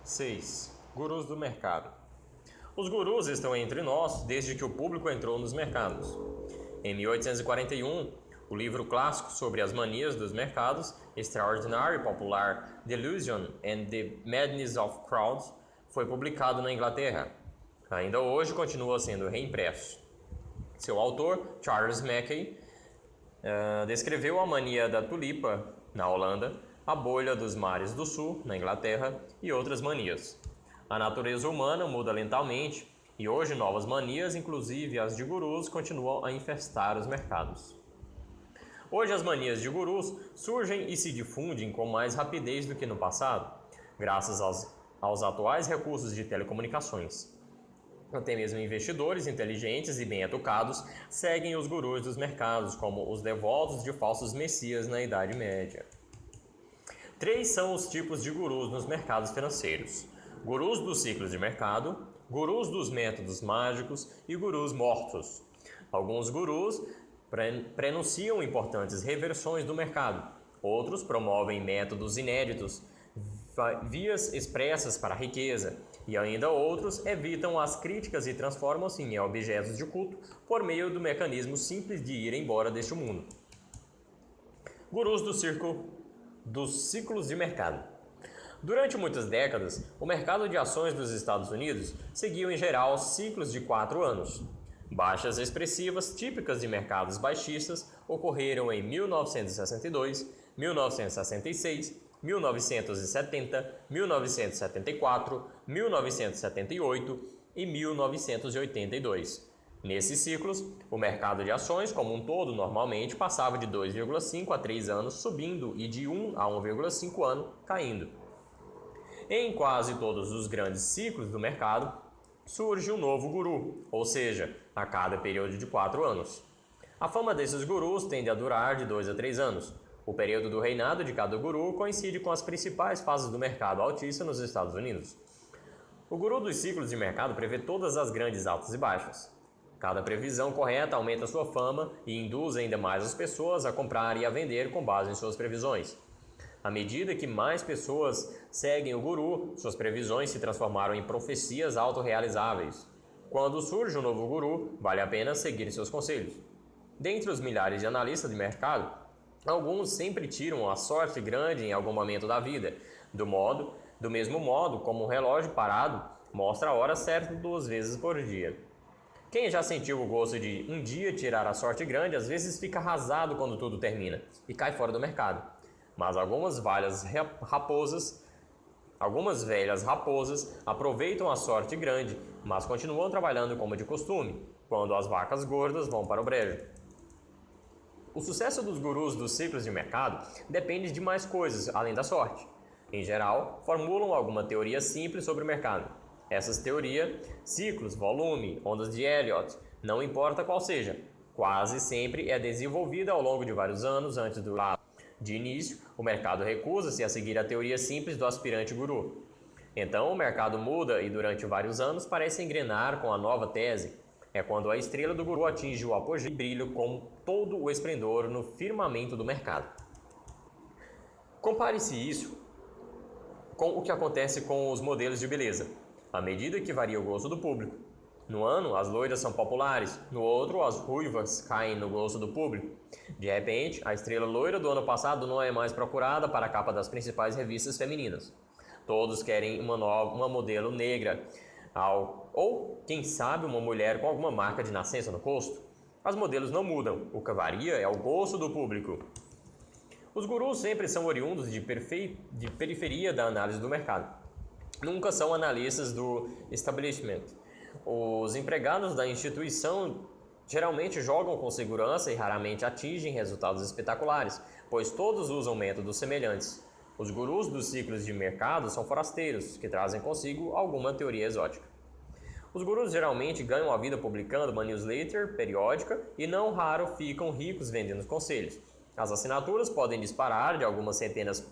6. Gurus do mercado. Os gurus estão entre nós desde que o público entrou nos mercados. Em 1841, o livro clássico sobre as manias dos mercados, extraordinário e popular Delusion and the Madness of Crowds, foi publicado na Inglaterra. Ainda hoje continua sendo reimpresso. Seu autor, Charles Mackay, descreveu a mania da tulipa, na Holanda, a bolha dos mares do sul, na Inglaterra, e outras manias. A natureza humana muda lentamente e hoje novas manias, inclusive as de gurus, continuam a infestar os mercados. Hoje as manias de gurus surgem e se difundem com mais rapidez do que no passado, graças aos atuais recursos de telecomunicações. Até mesmo investidores inteligentes e bem educados seguem os gurus dos mercados como os devotos de falsos messias na Idade Média. 3 são os tipos de gurus nos mercados financeiros: gurus dos ciclos de mercado, gurus dos métodos mágicos e gurus mortos. Alguns gurus prenunciam importantes reversões do mercado, outros promovem métodos inéditos, vias expressas para a riqueza, e ainda outros evitam as críticas e transformam-se em objetos de culto por meio do mecanismo simples de ir embora deste mundo. Gurus dos ciclos de mercado. Durante muitas décadas, o mercado de ações dos Estados Unidos seguiu em geral ciclos de 4 anos. Baixas expressivas típicas de mercados baixistas ocorreram em 1962, 1966, 1970, 1974, 1978 e 1982. Nesses ciclos, o mercado de ações como um todo normalmente passava de 2,5 a 3 anos subindo e de 1 a 1,5 ano caindo. Em quase todos os grandes ciclos do mercado, surge um novo guru, ou seja, a cada período de 4 anos. A fama desses gurus tende a durar de 2 a 3 anos. O período do reinado de cada guru coincide com as principais fases do mercado altista nos Estados Unidos. O guru dos ciclos de mercado prevê todas as grandes altas e baixas. Cada previsão correta aumenta sua fama e induz ainda mais as pessoas a comprar e a vender com base em suas previsões. À medida que mais pessoas seguem o guru, suas previsões se transformaram em profecias autorrealizáveis. Quando surge um novo guru, vale a pena seguir seus conselhos. Dentre os milhares de analistas de mercado, alguns sempre tiram a sorte grande em algum momento da vida, do mesmo modo como um relógio parado mostra a hora certa 2 vezes por dia. Quem já sentiu o gosto de um dia tirar a sorte grande, às vezes fica arrasado quando tudo termina e cai fora do mercado. Mas algumas velhas raposas aproveitam a sorte grande, mas continuam trabalhando como de costume, quando as vacas gordas vão para o brejo. O sucesso dos gurus dos ciclos de mercado depende de mais coisas além da sorte. Em geral, formulam alguma teoria simples sobre o mercado. Essas teorias, ciclos, volume, ondas de Elliott, não importa qual seja, quase sempre é desenvolvida ao longo de vários anos antes do lado. De início, o mercado recusa-se a seguir a teoria simples do aspirante guru. Então, o mercado muda e durante vários anos parece engrenar com a nova tese. É quando a estrela do guru atinge o apogeu e brilha com todo o esplendor no firmamento do mercado. Compare-se isso com o que acontece com os modelos de beleza, à medida que varia o gosto do público. No ano, as loiras são populares, no outro, as ruivas caem no gosto do público. De repente, a estrela loira do ano passado não é mais procurada para a capa das principais revistas femininas. Todos querem uma modelo negra, ou, quem sabe, uma mulher com alguma marca de nascença no rosto. As modelos não mudam, o que varia é o gosto do público. Os gurus sempre são oriundos de periferia da análise do mercado. Nunca são analistas do establishment. Os empregados da instituição geralmente jogam com segurança e raramente atingem resultados espetaculares, pois todos usam métodos semelhantes. Os gurus dos ciclos de mercado são forasteiros, que trazem consigo alguma teoria exótica. Os gurus geralmente ganham a vida publicando uma newsletter periódica e não raro ficam ricos vendendo conselhos. As assinaturas podem disparar de algumas centenas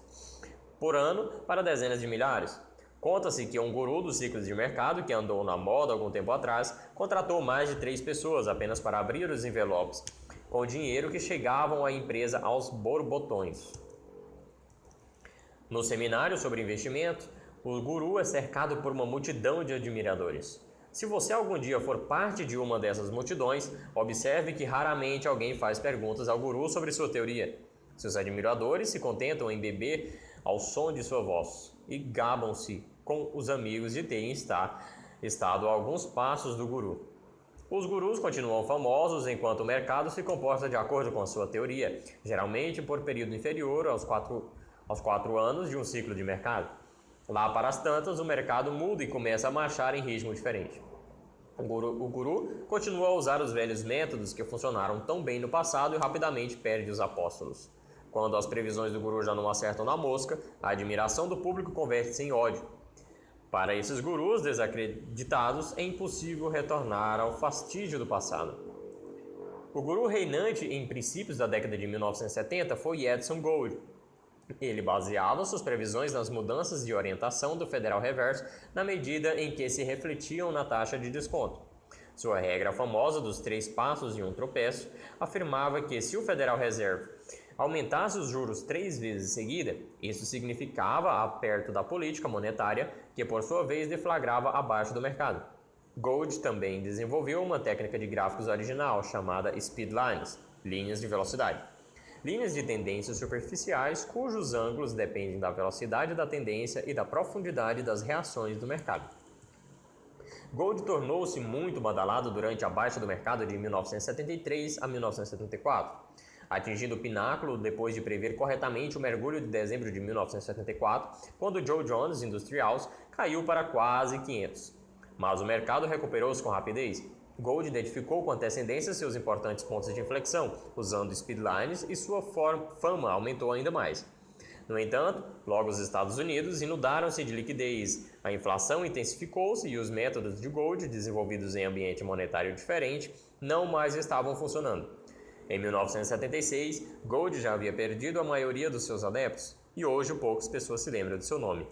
por ano para dezenas de milhares. Conta-se que um guru dos ciclos de mercado, que andou na moda algum tempo atrás, contratou mais de 3 pessoas apenas para abrir os envelopes com dinheiro que chegavam à empresa aos borbotões. No seminário sobre investimento, O guru é cercado por uma multidão de admiradores. Se você algum dia for parte de uma dessas multidões, observe que raramente alguém faz perguntas ao guru sobre sua teoria. Seus admiradores se contentam em beber ao som de sua voz e gabam-se com os amigos de terem estado a alguns passos do guru. Os gurus continuam famosos enquanto o mercado se comporta de acordo com a sua teoria, geralmente por período inferior aos 4 anos de um ciclo de mercado. Lá para as tantas, o mercado muda e começa a marchar em ritmo diferente. O guru continua a usar os velhos métodos que funcionaram tão bem no passado e rapidamente perde os apóstolos. Quando as previsões do guru já não acertam na mosca, a admiração do público converte-se em ódio. Para esses gurus desacreditados, é impossível retornar ao fastígio do passado. O guru reinante em princípios da década de 1970 foi Edson Gold. Ele baseava suas previsões nas mudanças de orientação do Federal Reserve na medida em que se refletiam na taxa de desconto. Sua regra famosa dos 3 passos e um tropeço afirmava que se o Federal Reserve aumentasse os juros 3 vezes em seguida, isso significava aperto da política monetária, que por sua vez deflagrava a baixa do mercado. Gold também desenvolveu uma técnica de gráficos original chamada speedlines, linhas de velocidade. Linhas de tendências superficiais cujos ângulos dependem da velocidade da tendência e da profundidade das reações do mercado. Gold tornou-se muito badalado durante a baixa do mercado de 1973 a 1974, atingindo o pináculo depois de prever corretamente o mergulho de dezembro de 1974, quando o Dow Jones Industrials caiu para quase 500. Mas o mercado recuperou-se com rapidez. Gold identificou com antecedência seus importantes pontos de inflexão, usando speedlines, e sua fama aumentou ainda mais. No entanto, logo os Estados Unidos inundaram-se de liquidez, a inflação intensificou-se e os métodos de Gold, desenvolvidos em ambiente monetário diferente, não mais estavam funcionando. Em 1976, Gold já havia perdido a maioria dos seus adeptos, e hoje poucas pessoas se lembram de seu nome.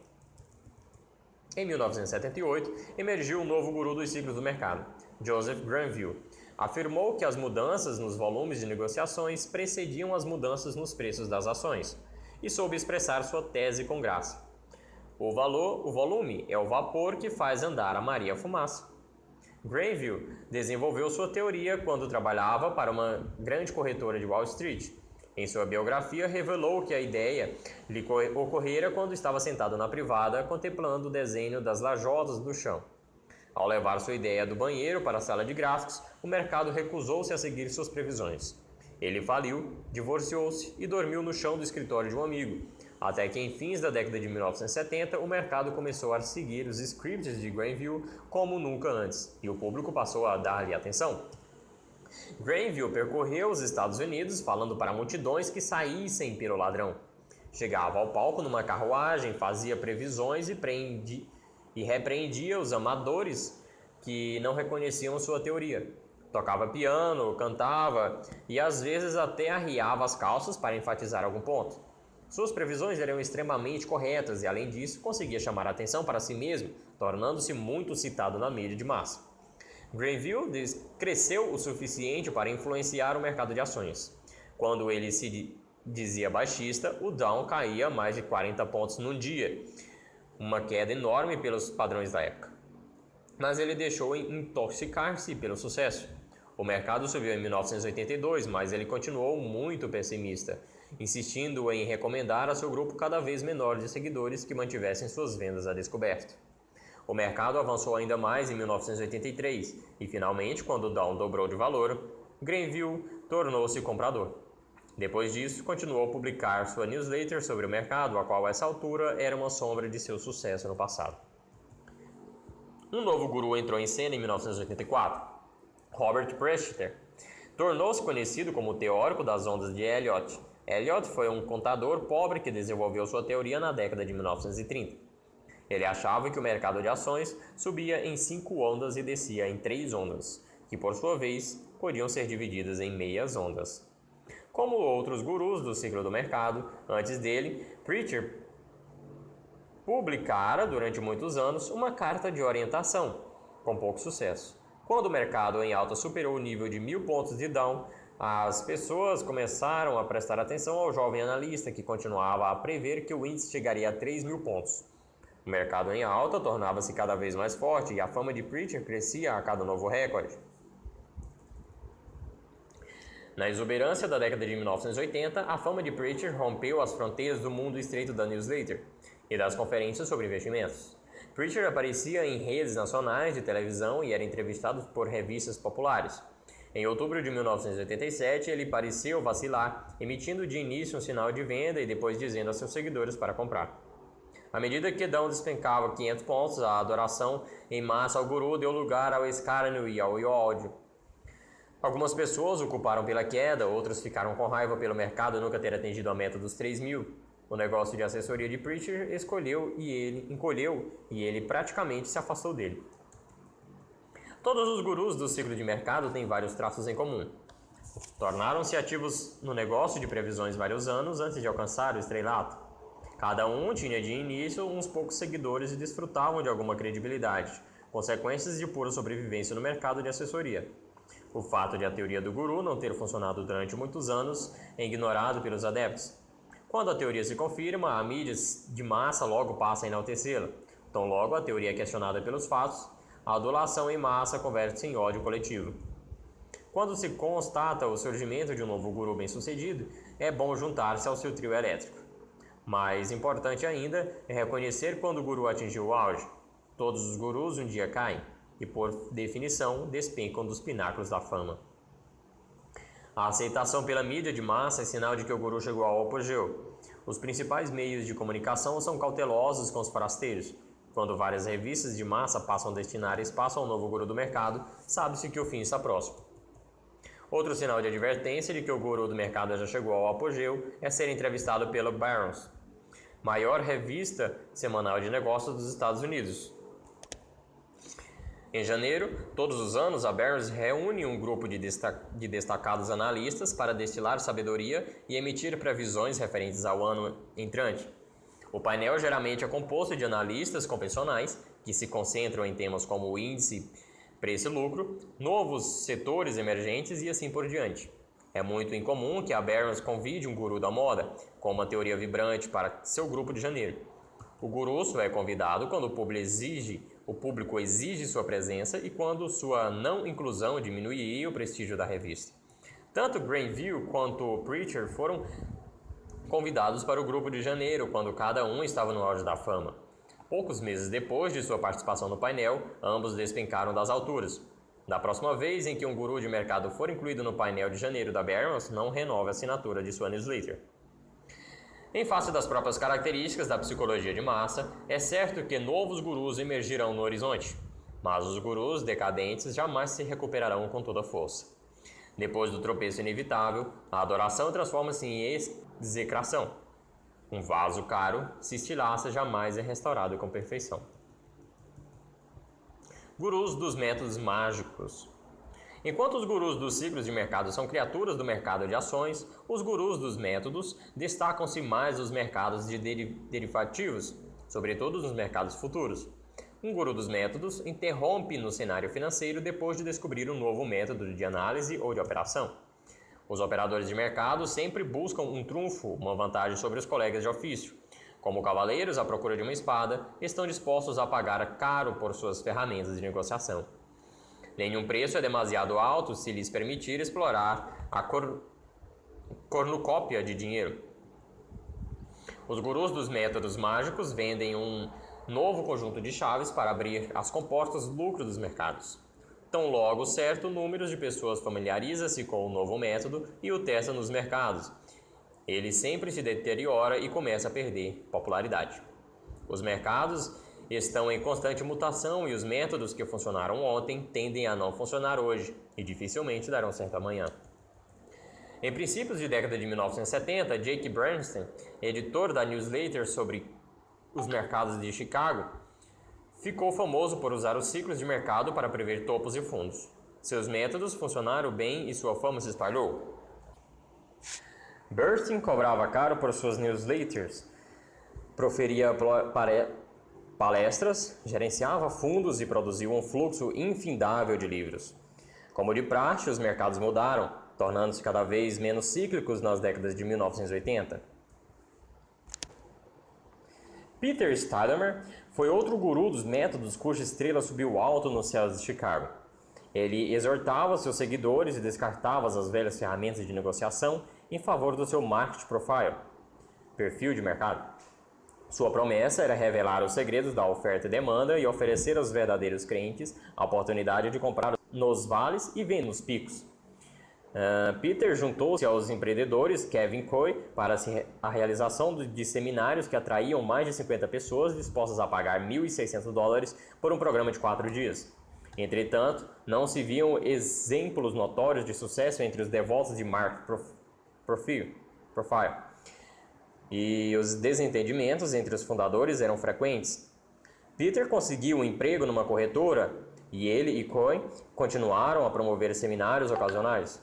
Em 1978, emergiu um novo guru dos ciclos do mercado, Joseph Granville. Afirmou que as mudanças nos volumes de negociações precediam as mudanças nos preços das ações, e soube expressar sua tese com graça. O volume é o vapor que faz andar a Maria Fumaça. Granville desenvolveu sua teoria quando trabalhava para uma grande corretora de Wall Street. Em sua biografia, revelou que a ideia lhe ocorrera quando estava sentado na privada, contemplando o desenho das lajotas do chão. Ao levar sua ideia do banheiro para a sala de gráficos, o mercado recusou-se a seguir suas previsões. Ele faliu, divorciou-se e dormiu no chão do escritório de um amigo, até que em fins da década de 1970 o mercado começou a seguir os scripts de Granville como nunca antes, e o público passou a dar-lhe atenção. Granville percorreu os Estados Unidos falando para multidões que saíssem pelo ladrão. Chegava ao palco numa carruagem, fazia previsões e repreendia os amadores que não reconheciam sua teoria. Tocava piano, cantava e às vezes até arriava as calças para enfatizar algum ponto. Suas previsões eram extremamente corretas e, além disso, conseguia chamar a atenção para si mesmo, tornando-se muito citado na mídia de massa. Granville cresceu o suficiente para influenciar o mercado de ações. Quando ele se dizia baixista, o Dow caía mais de 40 pontos num dia, uma queda enorme pelos padrões da época. Mas ele deixou intoxicar-se pelo sucesso. O mercado subiu em 1982, mas ele continuou muito pessimista, insistindo em recomendar a seu grupo cada vez menor de seguidores que mantivessem suas vendas a descoberto. O mercado avançou ainda mais em 1983 e, finalmente, quando o Dow dobrou de valor, Granville tornou-se comprador. Depois disso, continuou a publicar sua newsletter sobre o mercado, a qual, a essa altura, era uma sombra de seu sucesso no passado. Um novo guru entrou em cena em 1984, Robert Prestiger. Tornou-se conhecido como o teórico das ondas de Elliott. Elliott foi um contador pobre que desenvolveu sua teoria na década de 1930. Ele achava que o mercado de ações subia em 5 ondas e descia em 3 ondas, que por sua vez podiam ser divididas em meias ondas. Como outros gurus do ciclo do mercado, antes dele, Preacher publicara durante muitos anos uma carta de orientação, com pouco sucesso. Quando o mercado em alta superou o nível de 1.000 pontos de Dow, as pessoas começaram a prestar atenção ao jovem analista que continuava a prever que o índice chegaria a 3.000 pontos. O mercado em alta tornava-se cada vez mais forte e a fama de Preacher crescia a cada novo recorde. Na exuberância da década de 1980, a fama de Preacher rompeu as fronteiras do mundo estreito da newsletter e das conferências sobre investimentos. Preacher aparecia em redes nacionais de televisão e era entrevistado por revistas populares. Em outubro de 1987, ele pareceu vacilar, emitindo de início um sinal de venda e depois dizendo a seus seguidores para comprar. À medida que Dão despencava 500 pontos, a adoração em massa ao guru deu lugar ao escárnio e ao ódio. Algumas pessoas o culparam pela queda, outros ficaram com raiva pelo mercado nunca ter atingido a meta dos 3.000. O negócio de assessoria de Preacher encolheu e ele praticamente se afastou dele. Todos os gurus do ciclo de mercado têm vários traços em comum. Tornaram-se ativos no negócio de previsões vários anos antes de alcançar o estrelato. Cada um tinha de início uns poucos seguidores e desfrutavam de alguma credibilidade, consequências de pura sobrevivência no mercado de assessoria. O fato de a teoria do guru não ter funcionado durante muitos anos é ignorado pelos adeptos. Quando a teoria se confirma, a mídia de massa logo passa a enaltecê-la. Tão logo a teoria é questionada pelos fatos, a adulação em massa converte-se em ódio coletivo. Quando se constata o surgimento de um novo guru bem-sucedido, é bom juntar-se ao seu trio elétrico. Mais importante ainda é reconhecer quando o guru atingiu o auge. Todos os gurus um dia caem e, por definição, despencam dos pináculos da fama. A aceitação pela mídia de massa é sinal de que o guru chegou ao apogeu. Os principais meios de comunicação são cautelosos com os forasteiros. Quando várias revistas de massa passam a destinar espaço ao novo guru do mercado, sabe-se que o fim está próximo. Outro sinal de advertência de que o guru do mercado já chegou ao apogeu é ser entrevistado pela Barron's, maior revista semanal de negócios dos Estados Unidos. Em janeiro, todos os anos, a Barron's reúne um grupo de destacados analistas para destilar sabedoria e emitir previsões referentes ao ano entrante. O painel geralmente é composto de analistas convencionais, que se concentram em temas como o índice, preço e lucro, novos setores emergentes e assim por diante. É muito incomum que a Barron's convide um guru da moda, com uma teoria vibrante, para seu grupo de janeiro. O guru só é convidado quando o público exige sua presença e quando sua não inclusão diminuiria o prestígio da revista. Tanto Greenville quanto Preacher foram convidados para o grupo de janeiro, quando cada um estava no auge da fama. Poucos meses depois de sua participação no painel, ambos despencaram das alturas. Da próxima vez em que um guru de mercado for incluído no painel de janeiro da Barron's, não renove a assinatura de sua newsletter. Em face das próprias características da psicologia de massa, é certo que novos gurus emergirão no horizonte, mas os gurus decadentes jamais se recuperarão com toda a força. Depois do tropeço inevitável, a adoração transforma-se em execração. Um vaso caro, se estilhaça, jamais é restaurado com perfeição. Gurus dos métodos mágicos. Enquanto os gurus dos ciclos de mercado são criaturas do mercado de ações, os gurus dos métodos destacam-se mais nos mercados de derivativos, sobretudo nos mercados futuros. Um guru dos métodos interrompe no cenário financeiro depois de descobrir um novo método de análise ou de operação. Os operadores de mercado sempre buscam um trunfo, uma vantagem sobre os colegas de ofício. Como cavaleiros à procura de uma espada, estão dispostos a pagar caro por suas ferramentas de negociação. Nenhum preço é demasiado alto se lhes permitir explorar a cornucópia de dinheiro. Os gurus dos métodos mágicos vendem um novo conjunto de chaves para abrir as comportas do lucro dos mercados. Tão logo certo número de pessoas familiariza-se com o novo método e o testa nos mercados. Ele sempre se deteriora e começa a perder popularidade. Os mercados estão em constante mutação e os métodos que funcionaram ontem tendem a não funcionar hoje e dificilmente darão certo amanhã. Em princípios de década de 1970, Jake Bernstein, editor da newsletter sobre os mercados de Chicago, ficou famoso por usar os ciclos de mercado para prever topos e fundos. Seus métodos funcionaram bem e sua fama se espalhou. Bernstein cobrava caro por suas newsletters, proferia palestras, gerenciava fundos e produzia um fluxo infindável de livros. Como de praxe, os mercados mudaram, tornando-se cada vez menos cíclicos nas décadas de 1980. Peter Stuyvesant foi outro guru dos métodos cuja estrela subiu alto nos céus de Chicago. Ele exortava seus seguidores e descartava as velhas ferramentas de negociação em favor do seu market profile, perfil de mercado. Sua promessa era revelar os segredos da oferta e demanda e oferecer aos verdadeiros crentes a oportunidade de comprar nos vales e vender nos picos. Peter juntou-se aos empreendedores Kevin Coy para a realização de seminários que atraíam mais de 50 pessoas dispostas a pagar $1.600 por um programa de 4 dias. Entretanto, não se viam exemplos notórios de sucesso entre os devotos de market profile. E os desentendimentos entre os fundadores eram frequentes. Peter conseguiu um emprego numa corretora e ele e Coy continuaram a promover seminários ocasionais.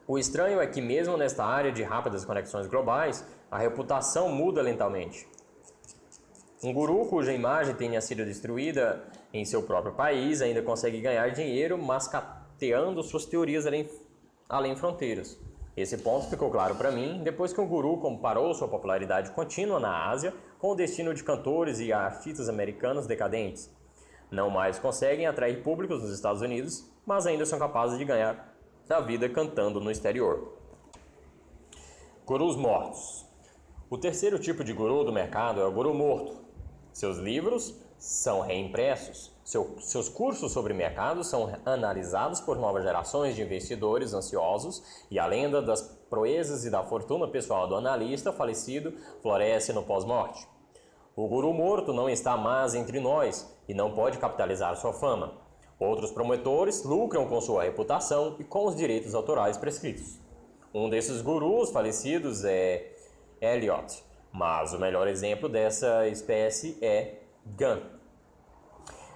O estranho é que mesmo nesta área de rápidas conexões globais, a reputação muda lentamente. Um guru cuja imagem tenha sido destruída em seu próprio país ainda consegue ganhar dinheiro mascateando suas teorias além fronteiras. Esse ponto ficou claro para mim depois que um guru comparou sua popularidade contínua na Ásia com o destino de cantores e artistas americanos decadentes. Não mais conseguem atrair públicos nos Estados Unidos, mas ainda são capazes de ganhar a vida cantando no exterior. Gurus mortos. O terceiro tipo de guru do mercado é o guru morto. Seus livros são reimpressos. Seus cursos sobre mercado são analisados por novas gerações de investidores ansiosos e a lenda das proezas e da fortuna pessoal do analista falecido floresce no pós-morte. O guru morto não está mais entre nós e não pode capitalizar sua fama. Outros promotores lucram com sua reputação e com os direitos autorais prescritos. Um desses gurus falecidos é Eliot, mas o melhor exemplo dessa espécie é Gunn.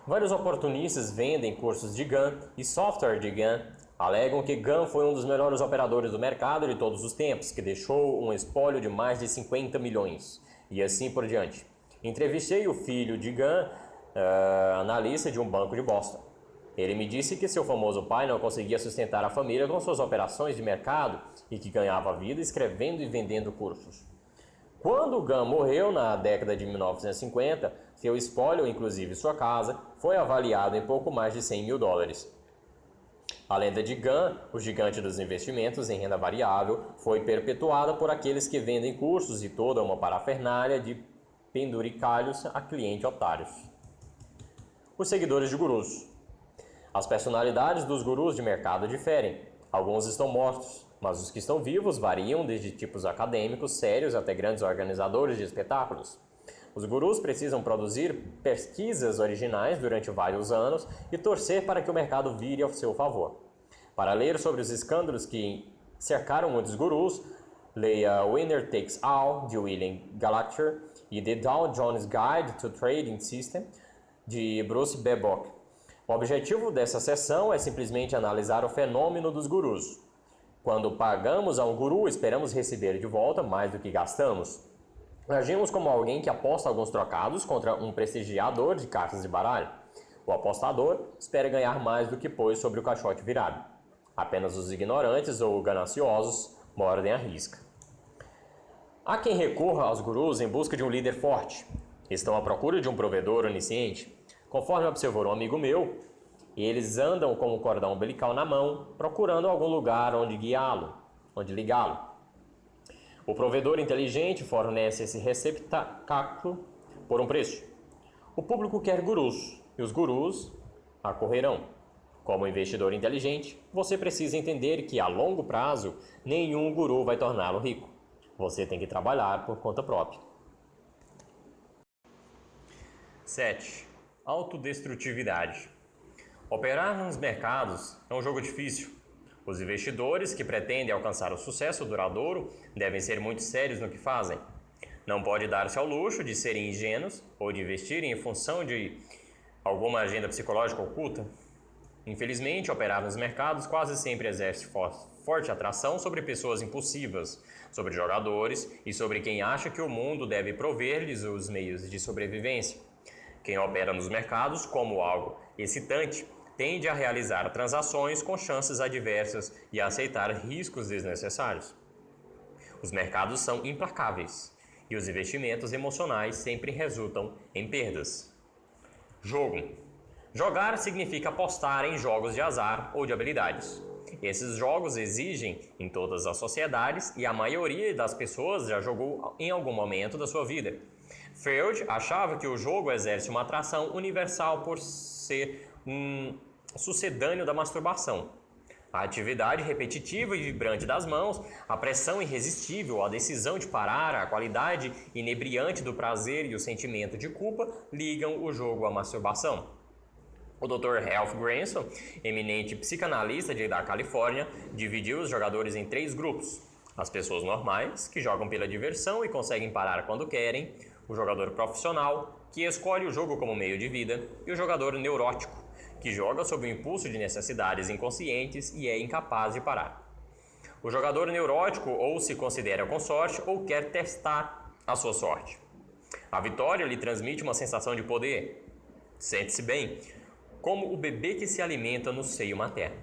Vários oportunistas vendem cursos de Gunn e software de Gunn, alegam que Gunn foi um dos melhores operadores do mercado de todos os tempos, que deixou um espólio de mais de 50 milhões, e assim por diante. Entrevistei o filho de Gunn, analista de um banco de Boston. Ele me disse que seu famoso pai não conseguia sustentar a família com suas operações de mercado e que ganhava vida escrevendo e vendendo cursos. Quando Gunn morreu na década de 1950, seu espólio, inclusive sua casa, foi avaliado em pouco mais de $100 mil. A lenda de Gunn, o gigante dos investimentos em renda variável, foi perpetuada por aqueles que vendem cursos e toda uma parafernália de penduricalhos a clientes otários. Os seguidores de gurus. As personalidades dos gurus de mercado diferem. Alguns estão mortos, mas os que estão vivos variam desde tipos acadêmicos sérios até grandes organizadores de espetáculos. Os gurus precisam produzir pesquisas originais durante vários anos e torcer para que o mercado vire a seu favor. Para ler sobre os escândalos que cercaram muitos gurus, leia Winner Takes All, de William Gallagher, e The Dow Jones Guide to Trading System, de Bruce Bebock. O objetivo dessa sessão é simplesmente analisar o fenômeno dos gurus. Quando pagamos a um guru, esperamos receber de volta mais do que gastamos. Agimos como alguém que aposta alguns trocados contra um prestigiador de cartas de baralho. O apostador espera ganhar mais do que pôs sobre o caixote virado. Apenas os ignorantes ou gananciosos mordem a risca. Há quem recorra aos gurus em busca de um líder forte. Estão à procura de um provedor onisciente. Conforme observou um amigo meu, eles andam com o cordão umbilical na mão, procurando algum lugar onde ligá-lo. O provedor inteligente fornece esse receptáculo por um preço. O público quer gurus, e os gurus acorrerão. Como investidor inteligente, você precisa entender que a longo prazo, nenhum guru vai torná-lo rico. Você tem que trabalhar por conta própria. 7. Autodestrutividade. Operar nos mercados é um jogo difícil. Os investidores que pretendem alcançar o sucesso duradouro devem ser muito sérios no que fazem. Não pode dar-se ao luxo de serem ingênuos ou de investirem em função de alguma agenda psicológica oculta. Infelizmente, operar nos mercados quase sempre exerce forte atração sobre pessoas impulsivas, sobre jogadores e sobre quem acha que o mundo deve prover-lhes os meios de sobrevivência. Quem opera nos mercados como algo excitante tende a realizar transações com chances adversas e a aceitar riscos desnecessários. Os mercados são implacáveis e os investimentos emocionais sempre resultam em perdas. Jogo. Jogar significa apostar em jogos de azar ou de habilidades. Esses jogos exigem em todas as sociedades e a maioria das pessoas já jogou em algum momento da sua vida. Freud achava que o jogo exerce uma atração universal por ser um sucedâneo da masturbação. A atividade repetitiva e vibrante das mãos, a pressão irresistível, a decisão de parar, a qualidade inebriante do prazer e o sentimento de culpa ligam o jogo à masturbação. O Dr. Ralph Granson, eminente psicanalista da Califórnia, dividiu os jogadores em 3 grupos. As pessoas normais, que jogam pela diversão e conseguem parar quando querem, o jogador profissional, que escolhe o jogo como meio de vida, e o jogador neurótico, que joga sob o impulso de necessidades inconscientes e é incapaz de parar. O jogador neurótico ou se considera com sorte ou quer testar a sua sorte. A vitória lhe transmite uma sensação de poder. Sente-se bem, como o bebê que se alimenta no seio materno.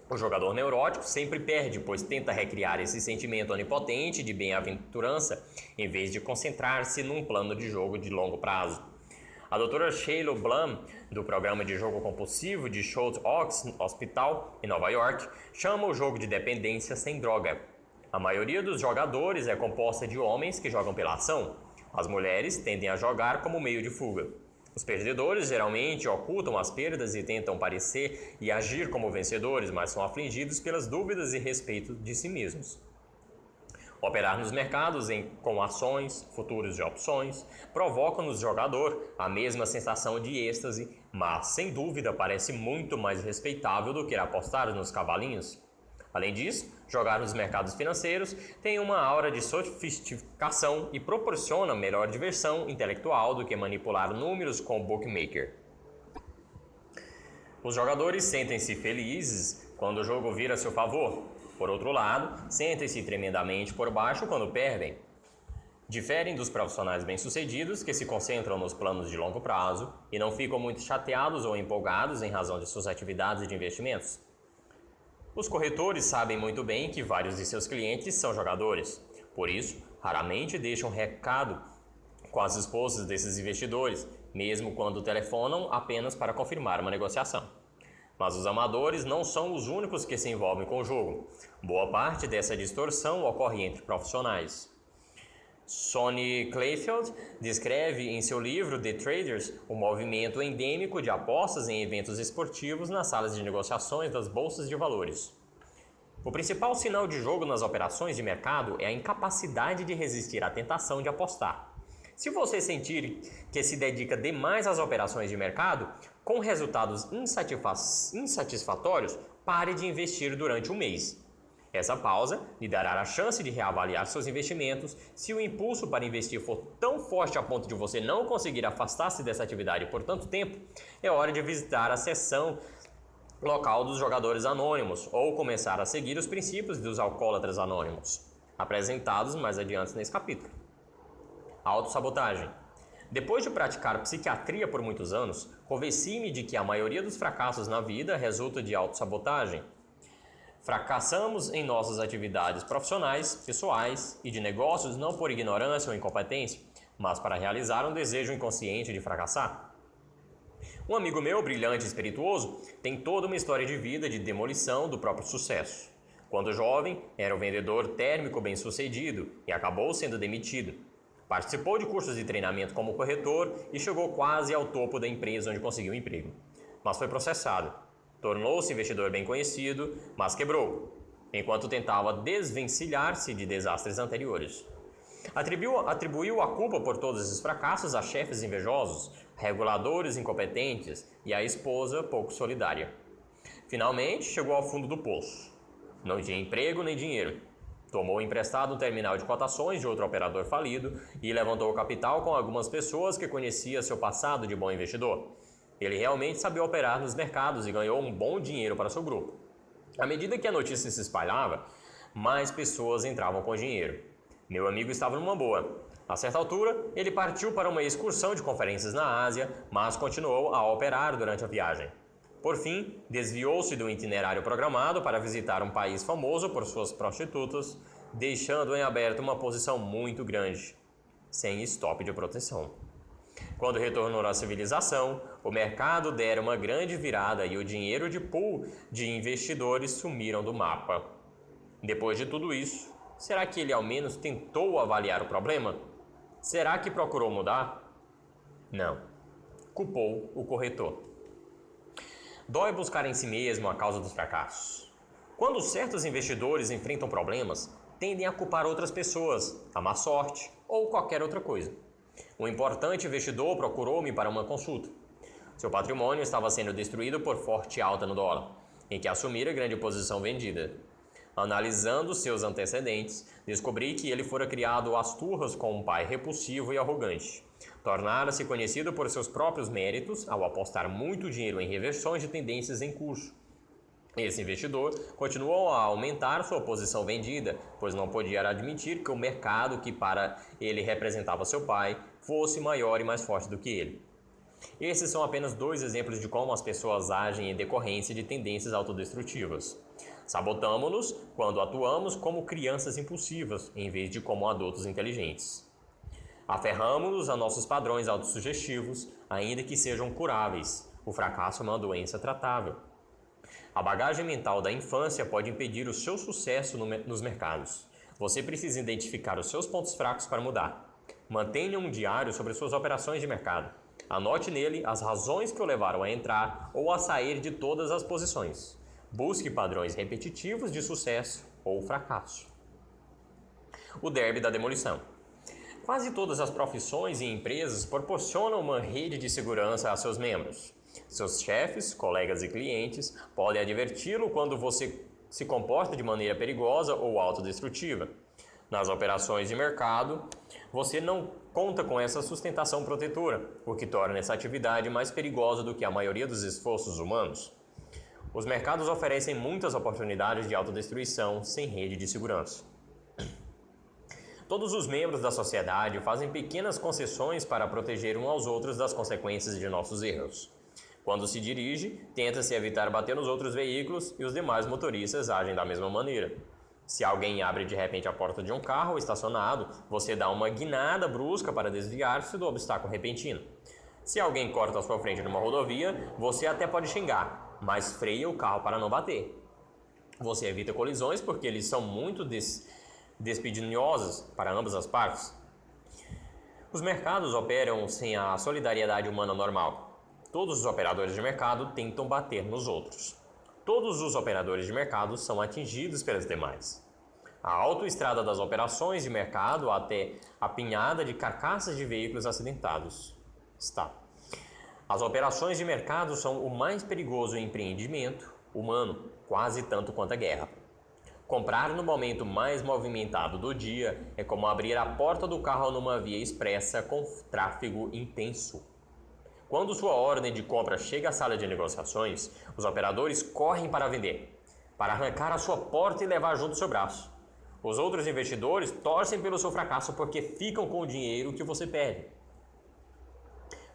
O jogador neurótico sempre perde, pois tenta recriar esse sentimento onipotente de bem-aventurança, em vez de concentrar-se num plano de jogo de longo prazo. A doutora Sheila Blum, do programa de jogo compulsivo de Shoals Oaks Hospital, em Nova York, chama o jogo de dependência sem droga. A maioria dos jogadores é composta de homens que jogam pela ação. As mulheres tendem a jogar como meio de fuga. Os perdedores geralmente ocultam as perdas e tentam parecer e agir como vencedores, mas são afligidos pelas dúvidas e respeito de si mesmos. Operar nos mercados com ações, futuros de opções, provoca no jogador a mesma sensação de êxtase, mas sem dúvida parece muito mais respeitável do que apostar nos cavalinhos. Além disso, jogar nos mercados financeiros tem uma aura de sofisticação e proporciona melhor diversão intelectual do que manipular números com o bookmaker. Os jogadores sentem-se felizes quando o jogo vira a seu favor. Por outro lado, sentem-se tremendamente por baixo quando perdem. Diferem dos profissionais bem-sucedidos que se concentram nos planos de longo prazo e não ficam muito chateados ou empolgados em razão de suas atividades de investimentos. Os corretores sabem muito bem que vários de seus clientes são jogadores, por isso, raramente deixam recado com as esposas desses investidores, mesmo quando telefonam apenas para confirmar uma negociação. Mas os amadores não são os únicos que se envolvem com o jogo. Boa parte dessa distorção ocorre entre profissionais. Sonny Clayfield descreve em seu livro The Traders o movimento endêmico de apostas em eventos esportivos nas salas de negociações das bolsas de valores. O principal sinal de jogo nas operações de mercado é a incapacidade de resistir à tentação de apostar. Se você sentir que se dedica demais às operações de mercado, com resultados insatisfatórios, pare de investir durante um mês. Essa pausa lhe dará a chance de reavaliar seus investimentos. Se o impulso para investir for tão forte a ponto de você não conseguir afastar-se dessa atividade por tanto tempo, é hora de visitar a seção local dos jogadores anônimos ou começar a seguir os princípios dos alcoólatras anônimos, apresentados mais adiante nesse capítulo. Autossabotagem. Depois de praticar psiquiatria por muitos anos, convenci-me de que a maioria dos fracassos na vida resulta de autossabotagem. Fracassamos em nossas atividades profissionais, pessoais e de negócios não por ignorância ou incompetência, mas para realizar um desejo inconsciente de fracassar. Um amigo meu, brilhante e espirituoso, tem toda uma história de vida de demolição do próprio sucesso. Quando jovem, era um vendedor térmico bem-sucedido e acabou sendo demitido. Participou de cursos de treinamento como corretor e chegou quase ao topo da empresa onde conseguiu um emprego, mas foi processado. Tornou-se investidor bem conhecido, mas quebrou, enquanto tentava desvencilhar-se de desastres anteriores. Atribuiu a culpa por todos esses fracassos a chefes invejosos, reguladores incompetentes e a esposa pouco solidária. Finalmente, chegou ao fundo do poço. Não tinha emprego nem dinheiro. Tomou emprestado um terminal de cotações de outro operador falido e levantou o capital com algumas pessoas que conhecia seu passado de bom investidor. Ele realmente sabia operar nos mercados e ganhou um bom dinheiro para seu grupo. À medida que a notícia se espalhava, mais pessoas entravam com dinheiro. Meu amigo estava numa boa. A certa altura, ele partiu para uma excursão de conferências na Ásia, mas continuou a operar durante a viagem. Por fim, desviou-se do itinerário programado para visitar um país famoso por suas prostitutas, deixando em aberto uma posição muito grande. sem stop de proteção. Quando retornou à civilização, o mercado dera uma grande virada e o dinheiro de pool de investidores sumiram do mapa. Depois de tudo isso, será que ele ao menos tentou avaliar o problema? Será que procurou mudar? Não. Culpou o corretor. Dói buscar em si mesmo a causa dos fracassos. Quando certos investidores enfrentam problemas, tendem a culpar outras pessoas, a má sorte ou qualquer outra coisa. Um importante investidor procurou-me para uma consulta. Seu patrimônio estava sendo destruído por forte alta no dólar, em que assumira grande posição vendida. Analisando seus antecedentes, descobri que ele fora criado às turras com um pai repulsivo e arrogante. Tornara-se conhecido por seus próprios méritos ao apostar muito dinheiro em reversões de tendências em curso. Esse investidor continuou a aumentar sua posição vendida, pois não podia admitir que o mercado que para ele representava seu pai fosse maior e mais forte do que ele. Esses são apenas 2 exemplos de como as pessoas agem em decorrência de tendências autodestrutivas. Sabotamo-nos quando atuamos como crianças impulsivas, em vez de como adultos inteligentes. Aferramo-nos a nossos padrões autossugestivos, ainda que sejam curáveis. O fracasso é uma doença tratável. A bagagem mental da infância pode impedir o seu sucesso nos mercados. Você precisa identificar os seus pontos fracos para mudar. Mantenha um diário sobre suas operações de mercado. Anote nele as razões que o levaram a entrar ou a sair de todas as posições. Busque padrões repetitivos de sucesso ou fracasso. O derby da demolição. Quase todas as profissões e empresas proporcionam uma rede de segurança a seus membros. Seus chefes, colegas e clientes podem adverti-lo quando você se comporta de maneira perigosa ou autodestrutiva. Nas operações de mercado, você não conta com essa sustentação protetora, o que torna essa atividade mais perigosa do que a maioria dos esforços humanos. Os mercados oferecem muitas oportunidades de autodestruição sem rede de segurança. Todos os membros da sociedade fazem pequenas concessões para proteger uns aos outros das consequências de nossos erros. Quando se dirige, tenta-se evitar bater nos outros veículos e os demais motoristas agem da mesma maneira. Se alguém abre de repente a porta de um carro estacionado, você dá uma guinada brusca para desviar-se do obstáculo repentino. Se alguém corta a sua frente numa rodovia, você até pode xingar, mas freia o carro para não bater. Você evita colisões porque eles são muito despedinhosos para ambas as partes. Os mercados operam sem a solidariedade humana normal. Todos os operadores de mercado tentam bater nos outros. Todos os operadores de mercado são atingidos pelos demais. A autoestrada das operações de mercado até a pinhada de carcaças de veículos acidentados está. As operações de mercado são o mais perigoso empreendimento humano, quase tanto quanto a guerra. Comprar no momento mais movimentado do dia é como abrir a porta do carro numa via expressa com tráfego intenso. Quando sua ordem de compra chega à sala de negociações, os operadores correm para vender, para arrancar a sua porta e levar junto seu braço. Os outros investidores torcem pelo seu fracasso porque ficam com o dinheiro que você perde.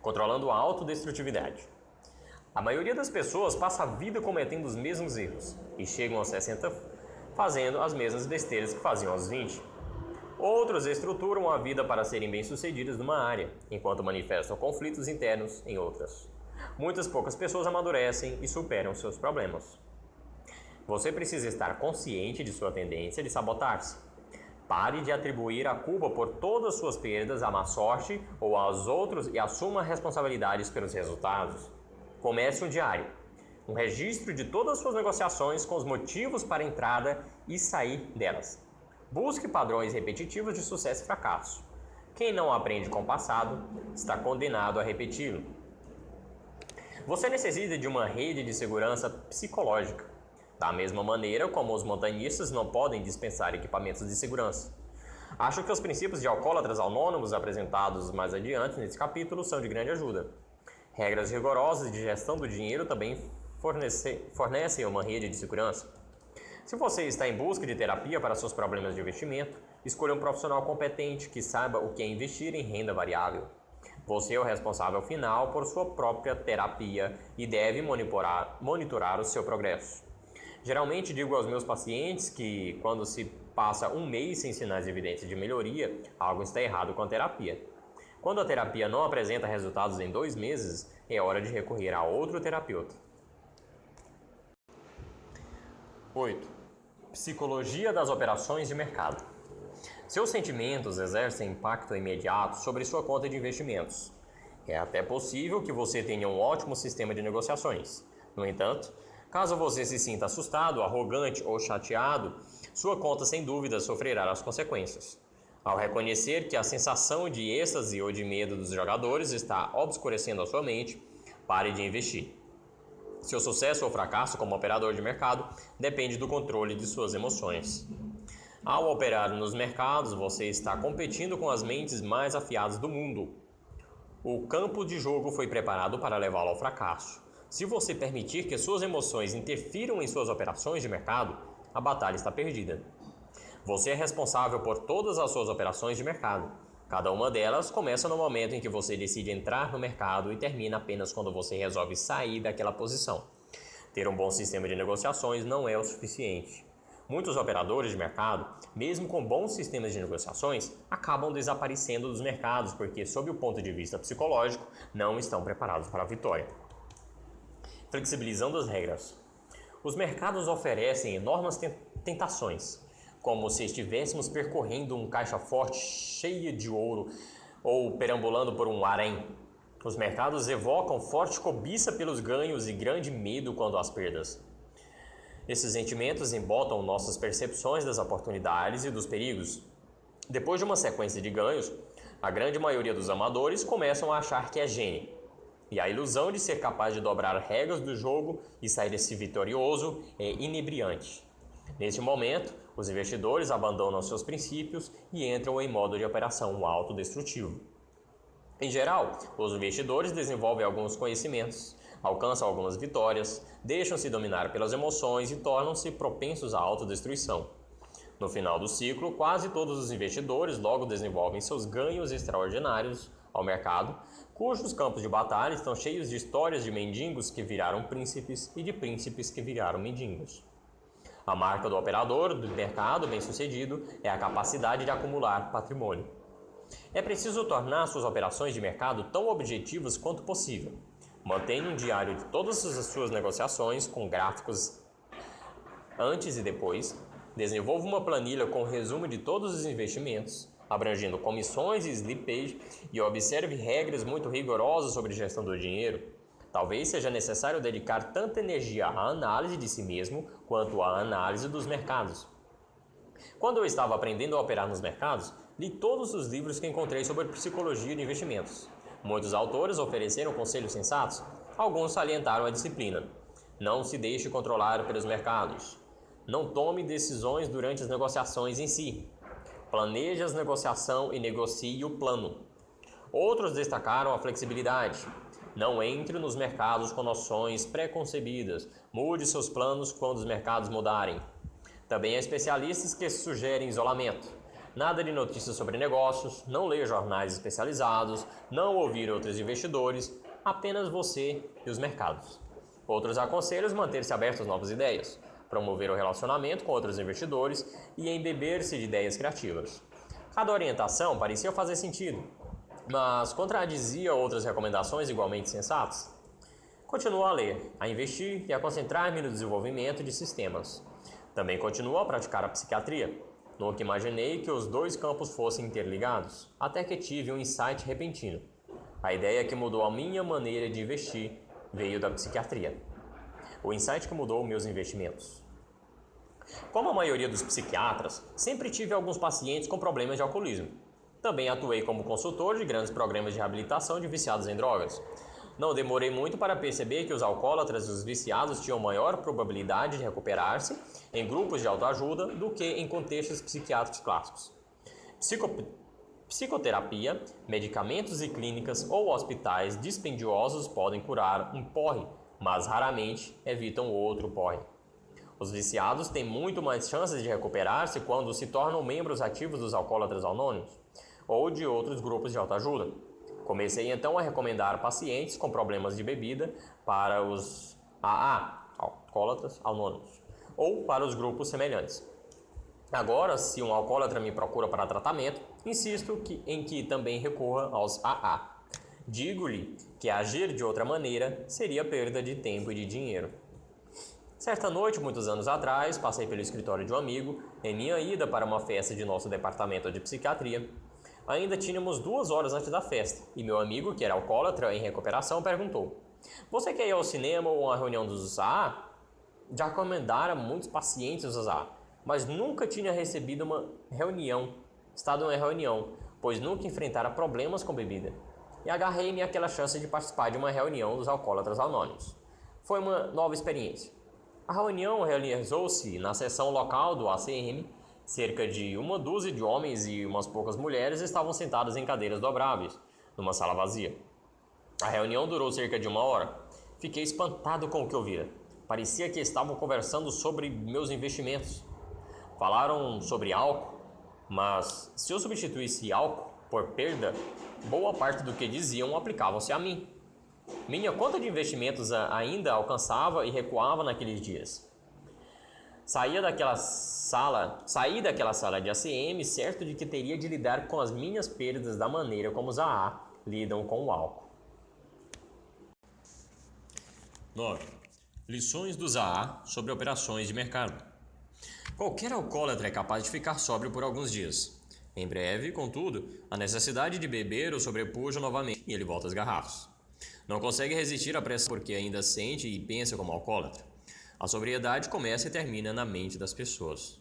Controlando a autodestrutividade. A maioria das pessoas passa a vida cometendo os mesmos erros e chegam aos 60 fazendo as mesmas besteiras que faziam aos 20. Outros estruturam a vida para serem bem-sucedidos numa área, enquanto manifestam conflitos internos em outras. Muitas poucas pessoas amadurecem e superam seus problemas. Você precisa estar consciente de sua tendência de sabotar-se. Pare de atribuir a culpa por todas suas perdas à má sorte ou aos outros e assuma responsabilidades pelos resultados. Comece um diário, um registro de todas as suas negociações com os motivos para a entrada e sair delas. Busque padrões repetitivos de sucesso e fracasso. Quem não aprende com o passado está condenado a repeti-lo. Você necessita de uma rede de segurança psicológica, da mesma maneira como os montanhistas não podem dispensar equipamentos de segurança. Acho que os princípios de alcoólatras anônimos apresentados mais adiante nesse capítulo são de grande ajuda. Regras rigorosas de gestão do dinheiro também fornecem uma rede de segurança. Se você está em busca de terapia para seus problemas de investimento, escolha um profissional competente que saiba o que é investir em renda variável. Você é o responsável final por sua própria terapia e deve monitorar o seu progresso. Geralmente digo aos meus pacientes que quando se passa um mês sem sinais evidentes de melhoria, algo está errado com a terapia. Quando a terapia não apresenta resultados em 2 meses, é hora de recorrer a outro terapeuta. 8. Psicologia das operações de mercado. Seus sentimentos exercem impacto imediato sobre sua conta de investimentos. É até possível que você tenha um ótimo sistema de negociações. No entanto, caso você se sinta assustado, arrogante ou chateado, sua conta sem dúvida sofrerá as consequências. Ao reconhecer que a sensação de êxtase ou de medo dos jogadores está obscurecendo a sua mente, pare de investir. Seu sucesso ou fracasso como operador de mercado depende do controle de suas emoções. Ao operar nos mercados, você está competindo com as mentes mais afiadas do mundo. O campo de jogo foi preparado para levá-lo ao fracasso. Se você permitir que suas emoções interfiram em suas operações de mercado, a batalha está perdida. Você é responsável por todas as suas operações de mercado. Cada uma delas começa no momento em que você decide entrar no mercado e termina apenas quando você resolve sair daquela posição. Ter um bom sistema de negociações não é o suficiente. Muitos operadores de mercado, mesmo com bons sistemas de negociações, acabam desaparecendo dos mercados porque, sob o ponto de vista psicológico, não estão preparados para a vitória. Flexibilizando as regras. Os mercados oferecem enormes tentações, como se estivéssemos percorrendo um caixa forte cheia de ouro ou perambulando por um harém. Os mercados evocam forte cobiça pelos ganhos e grande medo quanto às perdas. Esses sentimentos embotam nossas percepções das oportunidades e dos perigos. Depois de uma sequência de ganhos, a grande maioria dos amadores começam a achar que é gênio. E a ilusão de ser capaz de dobrar regras do jogo e sair desse vitorioso é inebriante. Neste momento, os investidores abandonam seus princípios e entram em modo de operação autodestrutivo. Em geral, os investidores desenvolvem alguns conhecimentos, alcançam algumas vitórias, deixam-se dominar pelas emoções e tornam-se propensos à autodestruição. No final do ciclo, quase todos os investidores logo desenvolvem seus ganhos extraordinários ao mercado, cujos campos de batalha estão cheios de histórias de mendigos que viraram príncipes e de príncipes que viraram mendigos. A marca do operador do mercado bem-sucedido é a capacidade de acumular patrimônio. É preciso tornar suas operações de mercado tão objetivas quanto possível. Mantenha um diário de todas as suas negociações com gráficos antes e depois. Desenvolva uma planilha com resumo de todos os investimentos, abrangendo comissões e slippage, e observe regras muito rigorosas sobre gestão do dinheiro. Talvez seja necessário dedicar tanta energia à análise de si mesmo quanto à análise dos mercados. Quando eu estava aprendendo a operar nos mercados, li todos os livros que encontrei sobre psicologia de investimentos. Muitos autores ofereceram conselhos sensatos, alguns salientaram a disciplina. Não se deixe controlar pelos mercados. Não tome decisões durante as negociações em si. Planeje a negociação e negocie o plano. Outros destacaram a flexibilidade. Não entre nos mercados com noções pré-concebidas. Mude seus planos quando os mercados mudarem. Também há especialistas que sugerem isolamento. Nada de notícias sobre negócios, não ler jornais especializados, não ouvir outros investidores, apenas você e os mercados. Outros aconselham manter-se aberto às novas ideias, promover o relacionamento com outros investidores e embeber-se de ideias criativas. Cada orientação parecia fazer sentido, mas contradizia outras recomendações igualmente sensatas. Continuo a ler, a investir e a concentrar-me no desenvolvimento de sistemas. Também continuo a praticar a psiquiatria. Nunca imaginei que os dois campos fossem interligados, até que tive um insight repentino. A ideia que mudou a minha maneira de investir veio da psiquiatria. O insight que mudou meus investimentos. Como a maioria dos psiquiatras, sempre tive alguns pacientes com problemas de alcoolismo. Também atuei como consultor de grandes programas de reabilitação de viciados em drogas. Não demorei muito para perceber que os alcoólatras e os viciados tinham maior probabilidade de recuperar-se em grupos de autoajuda do que em contextos psiquiátricos clássicos. Psicoterapia, medicamentos e clínicas ou hospitais dispendiosos podem curar um porre, mas raramente evitam outro porre. Os viciados têm muito mais chances de recuperar-se quando se tornam membros ativos dos alcoólatras anônimos ou de outros grupos de autoajuda. Comecei então a recomendar pacientes com problemas de bebida para os AA, alcoólatras anônimos. ou para os grupos semelhantes. Agora, se um alcoólatra me procura para tratamento, insisto em que também recorra aos AA. Digo-lhe que agir de outra maneira seria perda de tempo e de dinheiro. Certa noite, muitos anos atrás, passei pelo escritório de um amigo em minha ida para uma festa de nosso departamento de psiquiatria. Ainda tínhamos 2 horas antes da festa, e meu amigo, que era alcoólatra em recuperação, perguntou: "Você quer ir ao cinema ou a uma reunião dos AA?" Já recomendara muitos pacientes os AA, mas nunca tinha recebido estado em uma reunião, pois nunca enfrentara problemas com bebida. E agarrei-me àquela chance de participar de uma reunião dos alcoólatras anônimos. Foi uma nova experiência. A reunião realizou-se na seção local do ACM. Cerca de uma dúzia de homens e umas poucas mulheres estavam sentados em cadeiras dobráveis, numa sala vazia. A reunião durou cerca de 1 hora. Fiquei espantado com o que ouvira. Parecia que estavam conversando sobre meus investimentos. Falaram sobre álcool, mas se eu substituísse álcool por perda, boa parte do que diziam aplicava-se a mim. Minha conta de investimentos ainda alcançava e recuava naqueles dias. Saí daquela sala de ACM certo de que teria de lidar com as minhas perdas da maneira como os AA lidam com o álcool. 9. Lições dos AA sobre operações de mercado. Qualquer alcoólatra é capaz de ficar sóbrio por alguns dias. Em breve, contudo, a necessidade de beber o sobrepuja novamente e ele volta às garrafas. Não consegue resistir à pressão porque ainda sente e pensa como alcoólatra. A sobriedade começa e termina na mente das pessoas.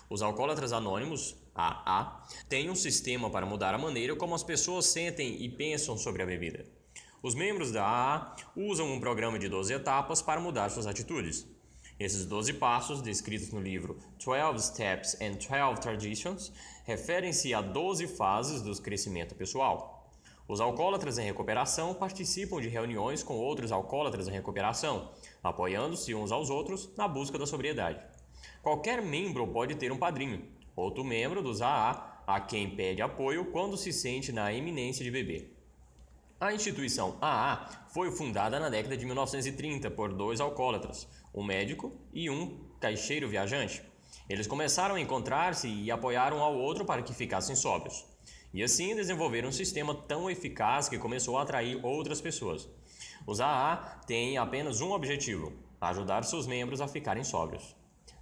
Os alcoólatras anônimos, AA, têm um sistema para mudar a maneira como as pessoas sentem e pensam sobre a bebida. Os membros da AA usam um programa de 12 etapas para mudar suas atitudes. Esses 12 passos, descritos no livro 12 Steps and 12 Traditions, referem-se a 12 fases do crescimento pessoal. Os alcoólatras em recuperação participam de reuniões com outros alcoólatras em recuperação, apoiando-se uns aos outros na busca da sobriedade. Qualquer membro pode ter um padrinho, outro membro dos AA, a quem pede apoio quando se sente na iminência de beber. A instituição AA foi fundada na década de 1930 por 2 alcoólatras, um médico e um caixeiro viajante. Eles começaram a encontrar-se e apoiaram um ao outro para que ficassem sóbrios. E assim desenvolveram um sistema tão eficaz que começou a atrair outras pessoas. Os AA têm apenas um objetivo: ajudar seus membros a ficarem sóbrios.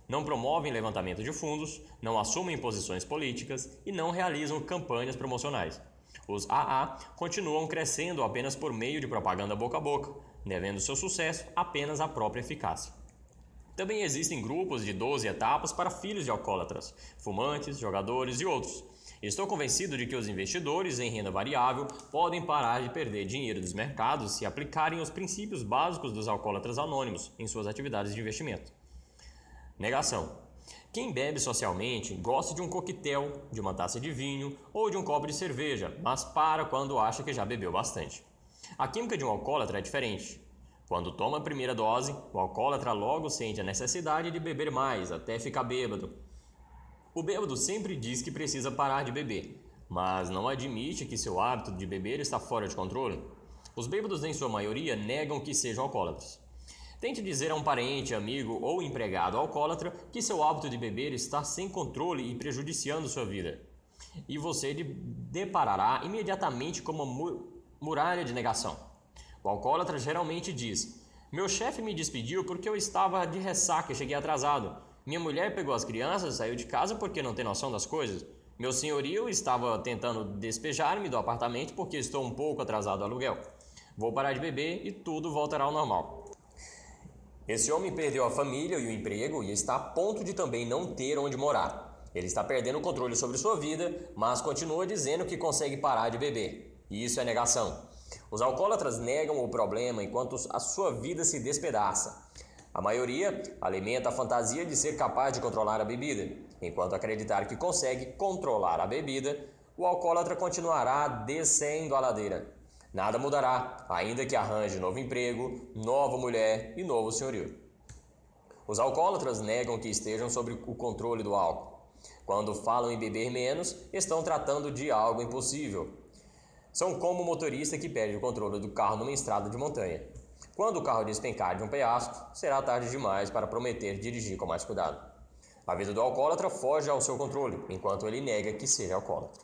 Não promovem levantamento de fundos, não assumem posições políticas e não realizam campanhas promocionais. Os AA continuam crescendo apenas por meio de propaganda boca a boca, devendo seu sucesso apenas à própria eficácia. Também existem grupos de 12 etapas para filhos de alcoólatras, fumantes, jogadores e outros. Estou convencido de que os investidores em renda variável podem parar de perder dinheiro dos mercados se aplicarem os princípios básicos dos alcoólatras anônimos em suas atividades de investimento. Negação. Quem bebe socialmente gosta de um coquetel, de uma taça de vinho ou de um copo de cerveja, mas para quando acha que já bebeu bastante. A química de um alcoólatra é diferente. Quando toma a primeira dose, o alcoólatra logo sente a necessidade de beber mais até ficar bêbado. O bêbado sempre diz que precisa parar de beber, mas não admite que seu hábito de beber está fora de controle. Os bêbados, em sua maioria, negam que sejam alcoólatras. Tente dizer a um parente, amigo ou empregado alcoólatra que seu hábito de beber está sem controle e prejudiciando sua vida. E você deparará imediatamente com uma muralha de negação. O alcoólatra geralmente diz: "Meu chefe me despediu porque eu estava de ressaca e cheguei atrasado. Minha mulher pegou as crianças e saiu de casa porque não tem noção das coisas. Meu senhorio estava tentando despejar-me do apartamento porque estou um pouco atrasado ao aluguel. Vou parar de beber e tudo voltará ao normal." Esse homem perdeu a família e o emprego e está a ponto de também não ter onde morar. Ele está perdendo o controle sobre sua vida, mas continua dizendo que consegue parar de beber. E isso é negação. Os alcoólatras negam o problema enquanto a sua vida se despedaça. A maioria alimenta a fantasia de ser capaz de controlar a bebida. Enquanto acreditar que consegue controlar a bebida, o alcoólatra continuará descendo a ladeira. Nada mudará, ainda que arranje novo emprego, nova mulher e novo senhorio. Os alcoólatras negam que estejam sob o controle do álcool. Quando falam em beber menos, estão tratando de algo impossível. São como o motorista que perde o controle do carro numa estrada de montanha. Quando o carro despencar de um penhasco, será tarde demais para prometer dirigir com mais cuidado. A vida do alcoólatra foge ao seu controle, enquanto ele nega que seja alcoólatra.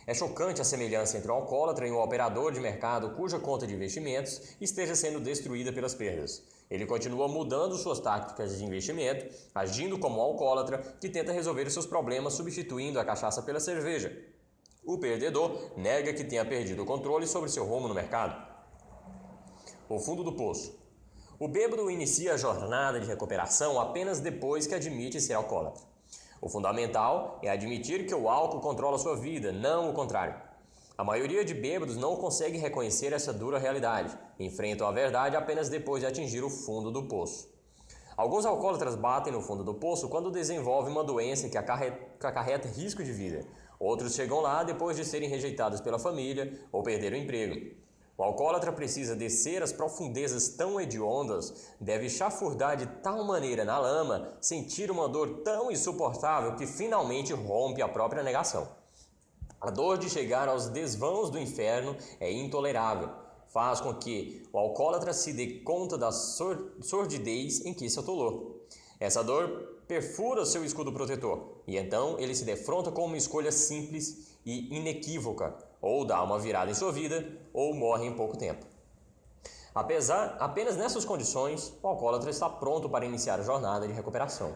É chocante a semelhança entre um alcoólatra e um operador de mercado cuja conta de investimentos esteja sendo destruída pelas perdas. Ele continua mudando suas táticas de investimento, agindo como um alcoólatra que tenta resolver seus problemas substituindo a cachaça pela cerveja. O perdedor nega que tenha perdido o controle sobre seu rumo no mercado. O fundo do poço. O bêbado inicia a jornada de recuperação apenas depois que admite ser alcoólatra. O fundamental é admitir que o álcool controla sua vida, não o contrário. A maioria de bêbados não consegue reconhecer essa dura realidade, enfrentam a verdade apenas depois de atingir o fundo do poço. Alguns alcoólatras batem no fundo do poço quando desenvolvem uma doença que acarreta risco de vida. Outros chegam lá depois de serem rejeitados pela família ou perder o emprego. O alcoólatra precisa descer as profundezas tão hediondas, deve chafurdar de tal maneira na lama, sentir uma dor tão insuportável que finalmente rompe a própria negação. A dor de chegar aos desvãos do inferno é intolerável. Faz com que o alcoólatra se dê conta da sordidez em que se atolou. Essa dor perfura seu escudo protetor, e então ele se defronta com uma escolha simples e inequívoca: ou dá uma virada em sua vida, ou morre em pouco tempo. Apenas nessas condições, o alcoólatra está pronto para iniciar a jornada de recuperação.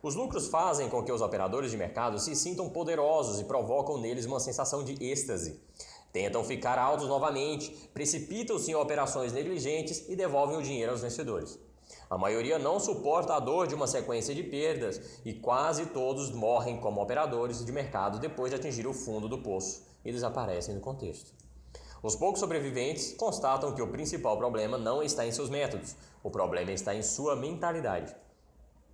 Os lucros fazem com que os operadores de mercado se sintam poderosos e provocam neles uma sensação de êxtase. Tentam ficar altos novamente, precipitam-se em operações negligentes e devolvem o dinheiro aos vencedores. A maioria não suporta a dor de uma sequência de perdas e quase todos morrem como operadores de mercado depois de atingir o fundo do poço e desaparecem do contexto. Os poucos sobreviventes constatam que o principal problema não está em seus métodos, o problema está em sua mentalidade.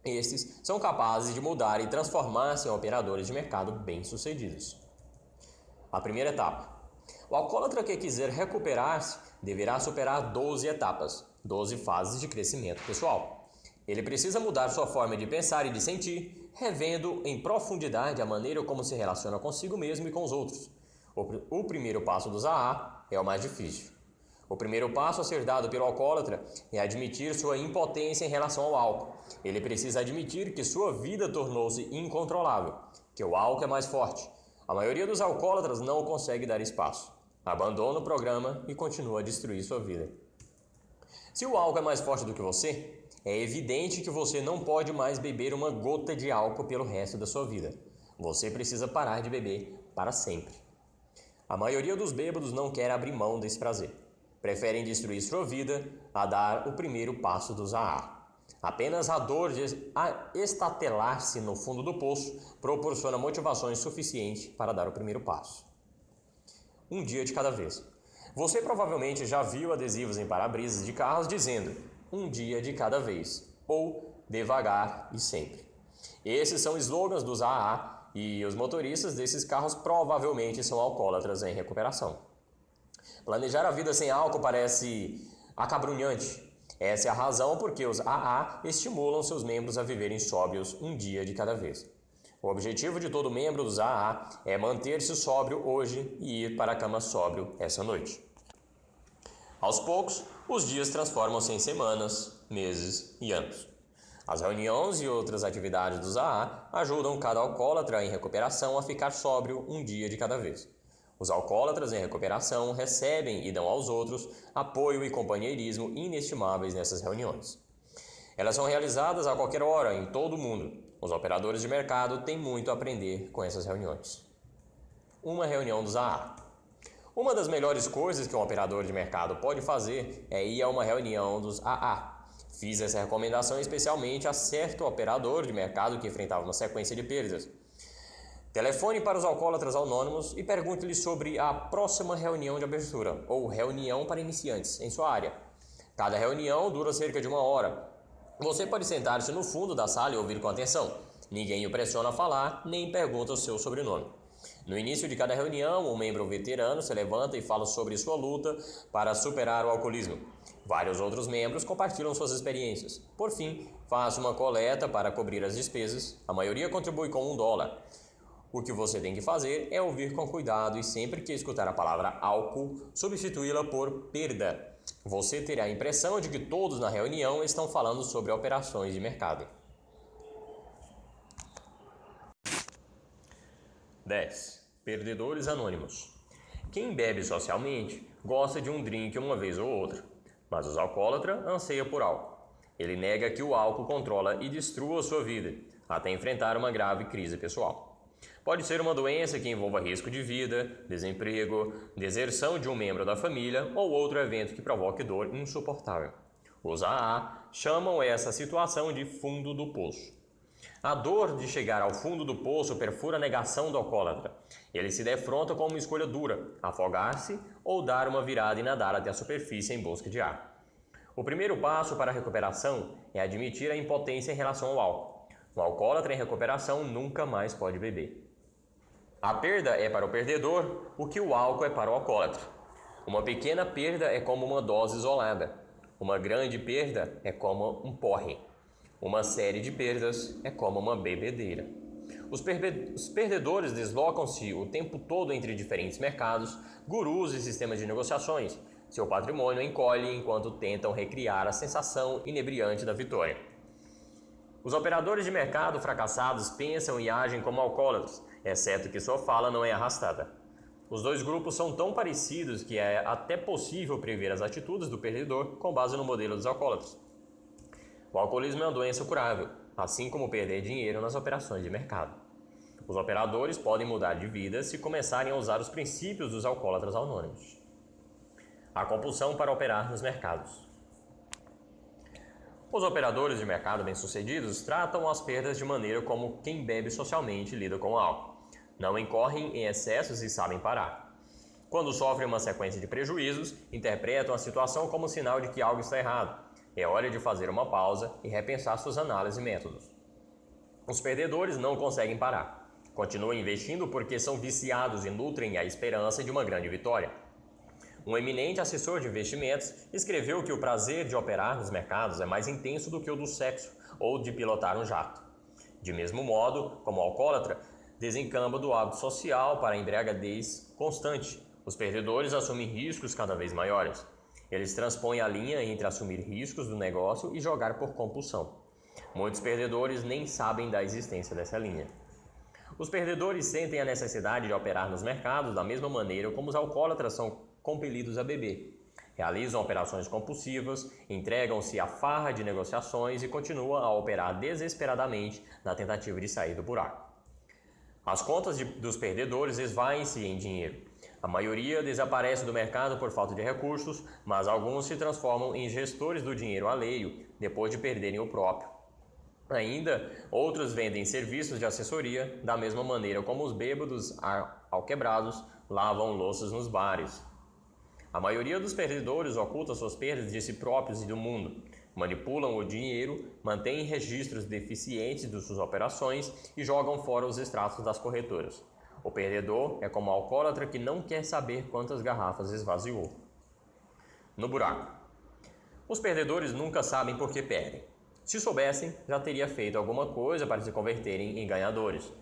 Estes são capazes de mudar e transformar-se em operadores de mercado bem-sucedidos. A primeira etapa. O alcoólatra que quiser recuperar-se deverá superar 12 etapas, 12 fases de crescimento pessoal. Ele precisa mudar sua forma de pensar e de sentir, revendo em profundidade a maneira como se relaciona consigo mesmo e com os outros. O primeiro passo dos AA é o mais difícil. O primeiro passo a ser dado pelo alcoólatra é admitir sua impotência em relação ao álcool. Ele precisa admitir que sua vida tornou-se incontrolável, que o álcool é mais forte. A maioria dos alcoólatras não consegue dar espaço. Abandona o programa e continua a destruir sua vida. Se o álcool é mais forte do que você, é evidente que você não pode mais beber uma gota de álcool pelo resto da sua vida. Você precisa parar de beber para sempre. A maioria dos bêbados não quer abrir mão desse prazer. Preferem destruir sua vida a dar o primeiro passo dos AA. Apenas a dor de estatelar-se no fundo do poço proporciona motivações suficientes para dar o primeiro passo. Um dia de cada vez. Você provavelmente já viu adesivos em para-brisas de carros dizendo um dia de cada vez ou devagar e sempre. Esses são slogans dos AA e os motoristas desses carros provavelmente são alcoólatras em recuperação. Planejar a vida sem álcool parece acabrunhante. Essa é a razão por que os AA estimulam seus membros a viverem sóbrios um dia de cada vez. O objetivo de todo membro dos AA é manter-se sóbrio hoje e ir para a cama sóbrio essa noite. Aos poucos, os dias transformam-se em semanas, meses e anos. As reuniões e outras atividades dos AA ajudam cada alcoólatra em recuperação a ficar sóbrio um dia de cada vez. Os alcoólatras em recuperação recebem e dão aos outros apoio e companheirismo inestimáveis nessas reuniões. Elas são realizadas a qualquer hora, em todo o mundo. Os operadores de mercado têm muito a aprender com essas reuniões. Uma reunião dos AA. Uma das melhores coisas que um operador de mercado pode fazer é ir a uma reunião dos AA. Fiz essa recomendação especialmente a certo operador de mercado que enfrentava uma sequência de perdas. Telefone para os alcoólatras anônimos e pergunte-lhes sobre a próxima reunião de abertura, ou reunião para iniciantes, em sua área. Cada reunião dura cerca de 1 hora. Você pode sentar-se no fundo da sala e ouvir com atenção. Ninguém o pressiona a falar, nem pergunta o seu sobrenome. No início de cada reunião, um membro veterano se levanta e fala sobre sua luta para superar o alcoolismo. Vários outros membros compartilham suas experiências. Por fim, faz uma coleta para cobrir as despesas. A maioria contribui com $1. O que você tem que fazer é ouvir com cuidado e sempre que escutar a palavra álcool, substituí-la por perda. Você terá a impressão de que todos na reunião estão falando sobre operações de mercado. 10. Perdedores anônimos. Quem bebe socialmente gosta de um drink uma vez ou outra, mas os alcoólatras anseiam por álcool. Ele nega que o álcool controla e destrua sua vida, até enfrentar uma grave crise pessoal. Pode ser uma doença que envolva risco de vida, desemprego, deserção de um membro da família ou outro evento que provoque dor insuportável. Os AA chamam essa situação de fundo do poço. A dor de chegar ao fundo do poço perfura a negação do alcoólatra. Ele se defronta com uma escolha dura, afogar-se ou dar uma virada e nadar até a superfície em busca de ar. O primeiro passo para a recuperação é admitir a impotência em relação ao álcool. Um alcoólatra em recuperação nunca mais pode beber. A perda é para o perdedor o que o álcool é para o alcoólatra. Uma pequena perda é como uma dose isolada. Uma grande perda é como um porre. Uma série de perdas é como uma bebedeira. Os perdedores deslocam-se o tempo todo entre diferentes mercados, gurus e sistemas de negociações. Seu patrimônio encolhe enquanto tentam recriar a sensação inebriante da vitória. Os operadores de mercado fracassados pensam e agem como alcoólatras, exceto que sua fala não é arrastada. Os dois grupos são tão parecidos que é até possível prever as atitudes do perdedor com base no modelo dos alcoólatras. O alcoolismo é uma doença curável, assim como perder dinheiro nas operações de mercado. Os operadores podem mudar de vida se começarem a usar os princípios dos alcoólatras anônimos. A compulsão para operar nos mercados. Os operadores de mercado bem-sucedidos tratam as perdas de maneira como quem bebe socialmente lida com o álcool. Não incorrem em excessos e sabem parar. Quando sofrem uma sequência de prejuízos, interpretam a situação como sinal de que algo está errado. É hora de fazer uma pausa e repensar suas análises e métodos. Os perdedores não conseguem parar. Continuam investindo porque são viciados e nutrem a esperança de uma grande vitória. Um eminente assessor de investimentos escreveu que o prazer de operar nos mercados é mais intenso do que o do sexo ou de pilotar um jato. De mesmo modo, como alcoólatra, desencamba do hábito social para a embriaguez constante. Os perdedores assumem riscos cada vez maiores. Eles transpõem a linha entre assumir riscos do negócio e jogar por compulsão. Muitos perdedores nem sabem da existência dessa linha. Os perdedores sentem a necessidade de operar nos mercados da mesma maneira como os alcoólatras são compelidos a beber. Realizam operações compulsivas, entregam-se à farra de negociações e continuam a operar desesperadamente na tentativa de sair do buraco. As contas dos perdedores esvaem-se em dinheiro. A maioria desaparece do mercado por falta de recursos, mas alguns se transformam em gestores do dinheiro alheio depois de perderem o próprio. Ainda, outros vendem serviços de assessoria da mesma maneira como os bêbados alquebrados lavam louças nos bares. A maioria dos perdedores oculta suas perdas de si próprios e do mundo. Manipulam o dinheiro, mantêm registros deficientes de suas operações e jogam fora os extratos das corretoras. O perdedor é como um alcoólatra que não quer saber quantas garrafas esvaziou. No buraco. Os perdedores nunca sabem por que perdem. Se soubessem, já teria feito alguma coisa para se converterem em ganhadores.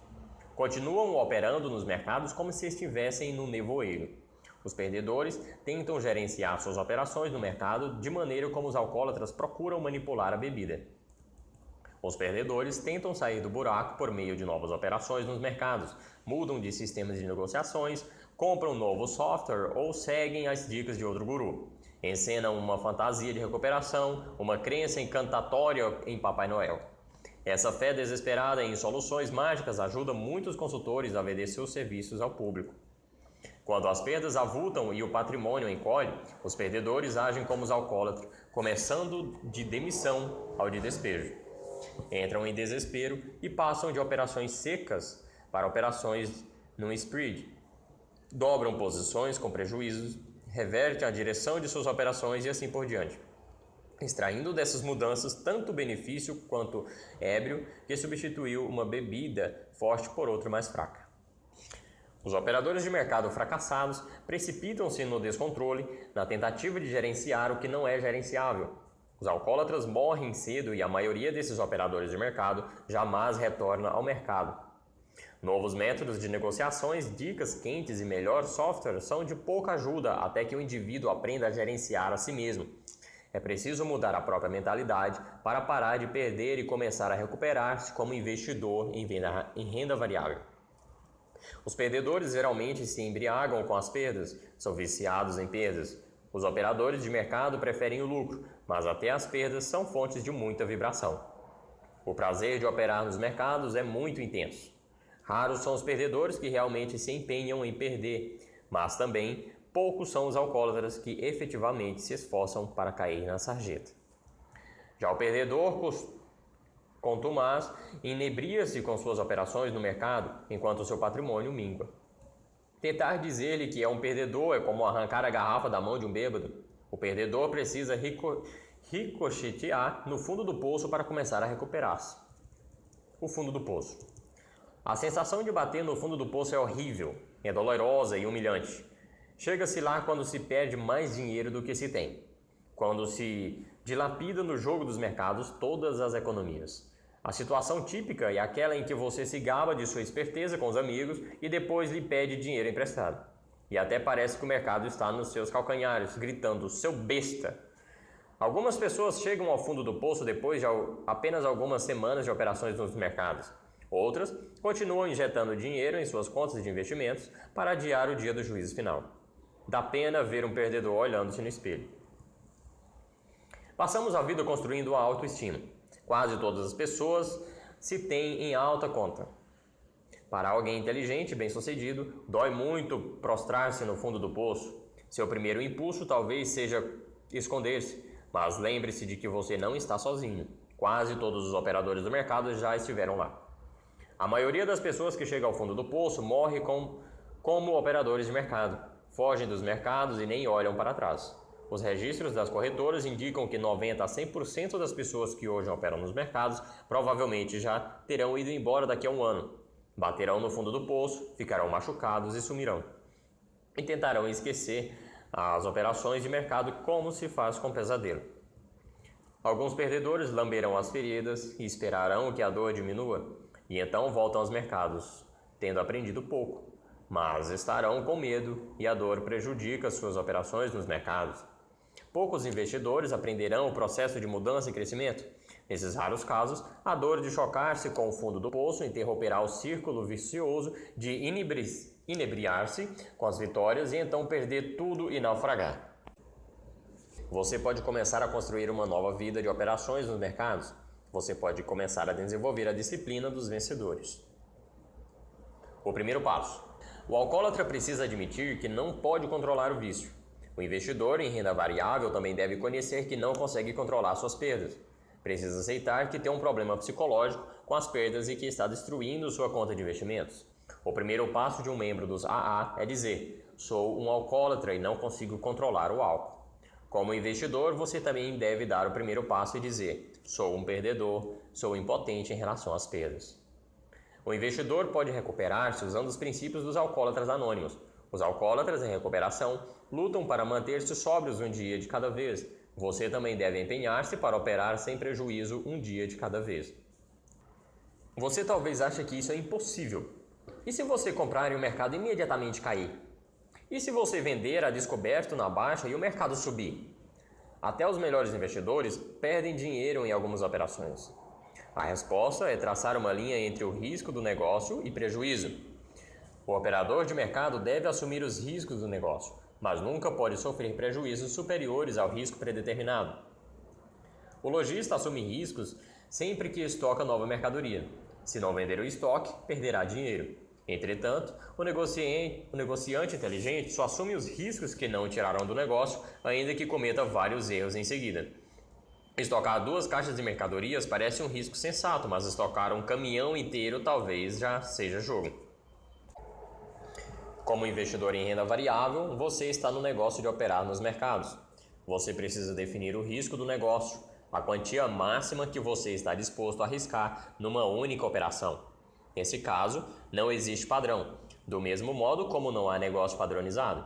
Continuam operando nos mercados como se estivessem no nevoeiro. Os perdedores tentam gerenciar suas operações no mercado de maneira como os alcoólatras procuram manipular a bebida. Os perdedores tentam sair do buraco por meio de novas operações nos mercados, mudam de sistemas de negociações, compram novo software ou seguem as dicas de outro guru. Encenam uma fantasia de recuperação, uma crença encantatória em Papai Noel. Essa fé desesperada em soluções mágicas ajuda muitos consultores a vender seus serviços ao público. Quando as perdas avultam e o patrimônio encolhe, os perdedores agem como os alcoólatras, começando de demissão ao de despejo. Entram em desespero e passam de operações secas para operações no spread. Dobram posições com prejuízos, revertem a direção de suas operações e assim por diante, extraindo dessas mudanças tanto benefício quanto ébrio que substituiu uma bebida forte por outra mais fraca. Os operadores de mercado fracassados precipitam-se no descontrole, na tentativa de gerenciar o que não é gerenciável. Os alcoólatras morrem cedo e a maioria desses operadores de mercado jamais retorna ao mercado. Novos métodos de negociações, dicas quentes e melhor software são de pouca ajuda até que o indivíduo aprenda a gerenciar a si mesmo. É preciso mudar a própria mentalidade para parar de perder e começar a recuperar-se como investidor em renda variável. Os perdedores geralmente se embriagam com as perdas, são viciados em perdas. Os operadores de mercado preferem o lucro, mas até as perdas são fontes de muita vibração. O prazer de operar nos mercados é muito intenso. Raros são os perdedores que realmente se empenham em perder, mas também poucos são os alcoólatras que efetivamente se esforçam para cair na sarjeta. Já o perdedor contumaz inebria-se com suas operações no mercado, enquanto o seu patrimônio mingua. Tentar dizer-lhe que é um perdedor é como arrancar a garrafa da mão de um bêbado. O perdedor precisa ricochetear no fundo do poço para começar a recuperar-se. O fundo do poço. A sensação de bater no fundo do poço é horrível, é dolorosa e humilhante. Chega-se lá quando se perde mais dinheiro do que se tem, quando se dilapida no jogo dos mercados todas as economias. A situação típica é aquela em que você se gaba de sua esperteza com os amigos e depois lhe pede dinheiro emprestado. E até parece que o mercado está nos seus calcanhares, gritando, seu besta! Algumas pessoas chegam ao fundo do poço depois de apenas algumas semanas de operações nos mercados. Outras continuam injetando dinheiro em suas contas de investimentos para adiar o dia do juízo final. Dá pena ver um perdedor olhando-se no espelho. Passamos a vida construindo a autoestima. Quase todas as pessoas se têm em alta conta. Para alguém inteligente e bem-sucedido, dói muito prostrar-se no fundo do poço. Seu primeiro impulso talvez seja esconder-se, mas lembre-se de que você não está sozinho. Quase todos os operadores do mercado já estiveram lá. A maioria das pessoas que chega ao fundo do poço morre como operadores de mercado. Fogem dos mercados e nem olham para trás. Os registros das corretoras indicam que 90 a 100% das pessoas que hoje operam nos mercados provavelmente já terão ido embora daqui a um ano. Baterão no fundo do poço, ficarão machucados e sumirão. E tentarão esquecer as operações de mercado como se faz com pesadelo. Alguns perdedores lamberão as feridas e esperarão que a dor diminua, e então voltam aos mercados, tendo aprendido pouco, mas estarão com medo e a dor prejudica suas operações nos mercados. Poucos investidores aprenderão o processo de mudança e crescimento. Nesses raros casos, a dor de chocar-se com o fundo do poço interromperá o círculo vicioso de inebriar-se com as vitórias e então perder tudo e naufragar. Você pode começar a construir uma nova vida de operações nos mercados. Você pode começar a desenvolver a disciplina dos vencedores. O primeiro passo. O alcoólatra precisa admitir que não pode controlar o vício. O investidor em renda variável também deve conhecer que não consegue controlar suas perdas. Precisa aceitar que tem um problema psicológico com as perdas e que está destruindo sua conta de investimentos. O primeiro passo de um membro dos AA é dizer: sou um alcoólatra e não consigo controlar o álcool. Como investidor, você também deve dar o primeiro passo e dizer: sou um perdedor, sou impotente em relação às perdas. O investidor pode recuperar-se usando os princípios dos alcoólatras anônimos. Os alcoólatras em recuperação lutam para manter-se sóbrios um dia de cada vez. Você também deve empenhar-se para operar sem prejuízo um dia de cada vez. Você talvez ache que isso é impossível. E se você comprar e o mercado imediatamente cair? E se você vender a descoberto na baixa e o mercado subir? Até os melhores investidores perdem dinheiro em algumas operações. A resposta é traçar uma linha entre o risco do negócio e prejuízo. O operador de mercado deve assumir os riscos do negócio, mas nunca pode sofrer prejuízos superiores ao risco predeterminado. O lojista assume riscos sempre que estoca nova mercadoria. Se não vender o estoque, perderá dinheiro. Entretanto, o negociante inteligente só assume os riscos que não o tirarão do negócio, ainda que cometa vários erros em seguida. Estocar 2 caixas de mercadorias parece um risco sensato, mas estocar um caminhão inteiro talvez já seja jogo. Como investidor em renda variável, você está no negócio de operar nos mercados. Você precisa definir o risco do negócio, a quantia máxima que você está disposto a arriscar numa única operação. Nesse caso, não existe padrão, do mesmo modo como não há negócio padronizado.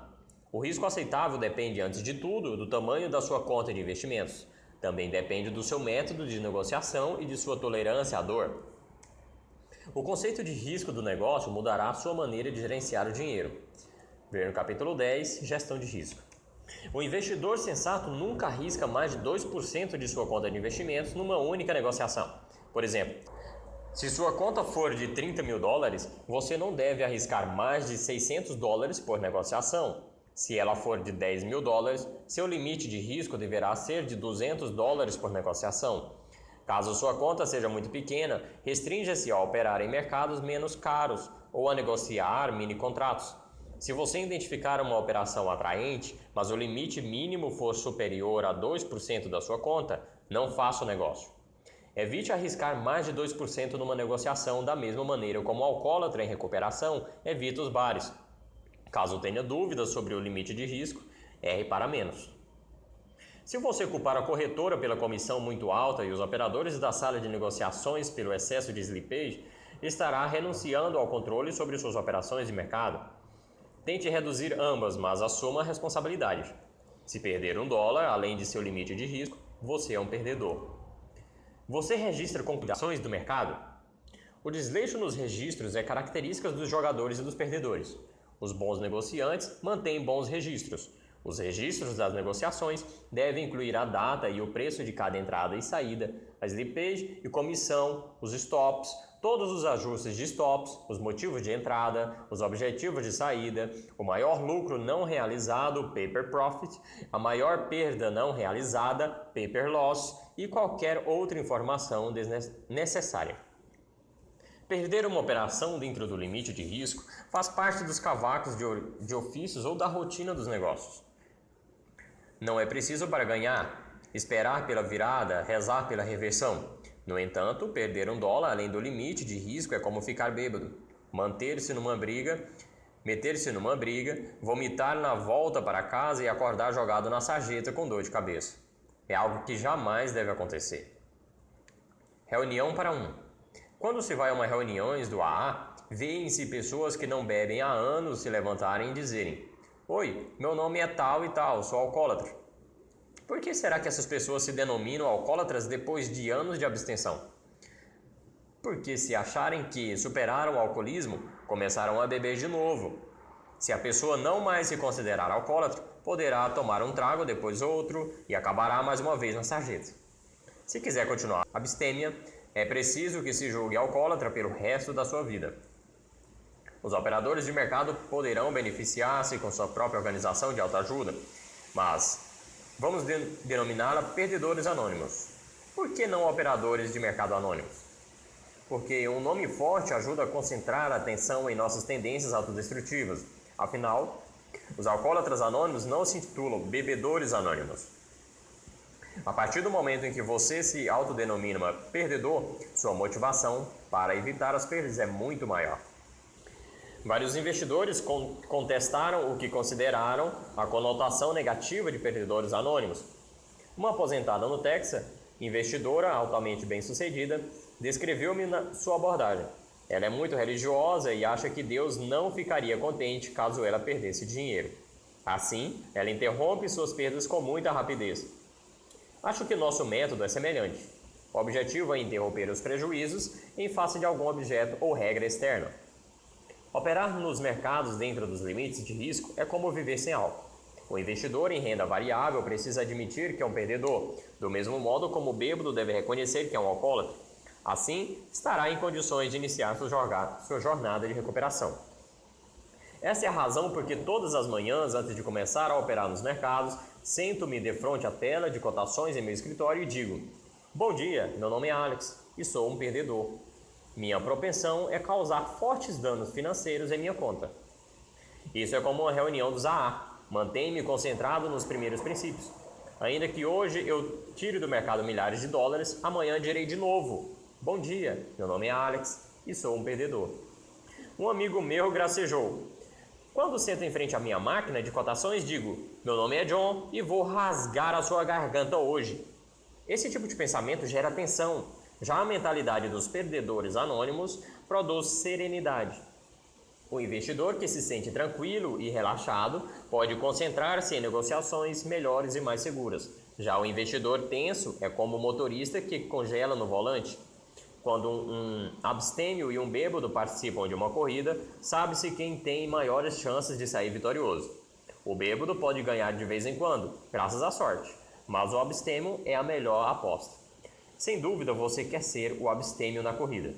O risco aceitável depende, antes de tudo, do tamanho da sua conta de investimentos. Também depende do seu método de negociação e de sua tolerância à dor. O conceito de risco do negócio mudará a sua maneira de gerenciar o dinheiro. Ver no capítulo 10, Gestão de Risco. O investidor sensato nunca arrisca mais de 2% de sua conta de investimentos numa única negociação. Por exemplo, se sua conta for de $30 mil, você não deve arriscar mais de $600 por negociação. Se ela for de $10 mil, seu limite de risco deverá ser de $200 por negociação. Caso sua conta seja muito pequena, restrinja-se a operar em mercados menos caros ou a negociar mini contratos. Se você identificar uma operação atraente, mas o limite mínimo for superior a 2% da sua conta, não faça o negócio. Evite arriscar mais de 2% numa negociação da mesma maneira como o alcoólatra em recuperação evita os bares. Caso tenha dúvidas sobre o limite de risco, erre para menos. Se você culpar a corretora pela comissão muito alta e os operadores da sala de negociações pelo excesso de slippage, estará renunciando ao controle sobre suas operações de mercado. Tente reduzir ambas, mas assuma a responsabilidade. Se perder $1, além de seu limite de risco, você é um perdedor. Você registra conclusões do mercado? O desleixo nos registros é característica dos jogadores e dos perdedores. Os bons negociantes mantêm bons registros. Os registros das negociações devem incluir a data e o preço de cada entrada e saída, a slippage e comissão, os stops, todos os ajustes de stops, os motivos de entrada, os objetivos de saída, o maior lucro não realizado, paper profit, a maior perda não realizada, paper loss, e qualquer outra informação desnecessária. Perder uma operação dentro do limite de risco faz parte dos cavacos de ofícios ou da rotina dos negócios. Não é preciso para ganhar, esperar pela virada, rezar pela reversão. No entanto, perder $1 além do limite de risco é como ficar bêbado, meter-se numa briga, vomitar na volta para casa e acordar jogado na sarjeta com dor de cabeça. É algo que jamais deve acontecer. Reunião para um. Quando se vai a uma reunião do AA, veem-se pessoas que não bebem há anos se levantarem e dizerem: "Oi, meu nome é tal e tal, sou alcoólatra." Por que será que essas pessoas se denominam alcoólatras depois de anos de abstenção? Porque se acharem que superaram o alcoolismo, começaram a beber de novo. Se a pessoa não mais se considerar alcoólatra, poderá tomar um trago, depois outro, e acabará mais uma vez na sarjeta. Se quiser continuar a abstêmia, é preciso que se julgue alcoólatra pelo resto da sua vida. Os operadores de mercado poderão beneficiar-se com sua própria organização de autoajuda, mas vamos denominá-la perdedores anônimos. Por que não operadores de mercado anônimos? Porque um nome forte ajuda a concentrar a atenção em nossas tendências autodestrutivas. Afinal, os alcoólatras anônimos não se intitulam bebedores anônimos. A partir do momento em que você se autodenomina perdedor, sua motivação para evitar as perdas é muito maior. Vários investidores contestaram o que consideraram a conotação negativa de perdedores anônimos. Uma aposentada no Texas, investidora altamente bem-sucedida, descreveu-me sua abordagem. Ela é muito religiosa e acha que Deus não ficaria contente caso ela perdesse dinheiro. Assim, ela interrompe suas perdas com muita rapidez. Acho que nosso método é semelhante. O objetivo é interromper os prejuízos em face de algum objeto ou regra externa. Operar nos mercados dentro dos limites de risco é como viver sem álcool. O investidor em renda variável precisa admitir que é um perdedor, do mesmo modo como o bêbado deve reconhecer que é um alcoólatra. Assim, estará em condições de iniciar sua jornada de recuperação. Essa é a razão por que todas as manhãs, antes de começar a operar nos mercados, sento-me defronte à tela de cotações em meu escritório e digo: "Bom dia, meu nome é Alex e sou um perdedor. Minha propensão é causar fortes danos financeiros em minha conta." Isso é como uma reunião dos AA. Mantém-me concentrado nos primeiros princípios. Ainda que hoje eu tire do mercado milhares de dólares, amanhã direi de novo: "Bom dia, meu nome é Alex e sou um perdedor." Um amigo meu gracejou: "Quando sento em frente à minha máquina de cotações, digo: "Meu nome é John e vou rasgar a sua garganta hoje." Esse tipo de pensamento gera tensão. Já a mentalidade dos perdedores anônimos produz serenidade. O investidor que se sente tranquilo e relaxado pode concentrar-se em negociações melhores e mais seguras. Já o investidor tenso é como o motorista que congela no volante. Quando um abstêmio e um bêbado participam de uma corrida, sabe-se quem tem maiores chances de sair vitorioso. O bêbado pode ganhar de vez em quando, graças à sorte, mas o abstêmio é a melhor aposta. Sem dúvida, você quer ser o abstêmio na corrida.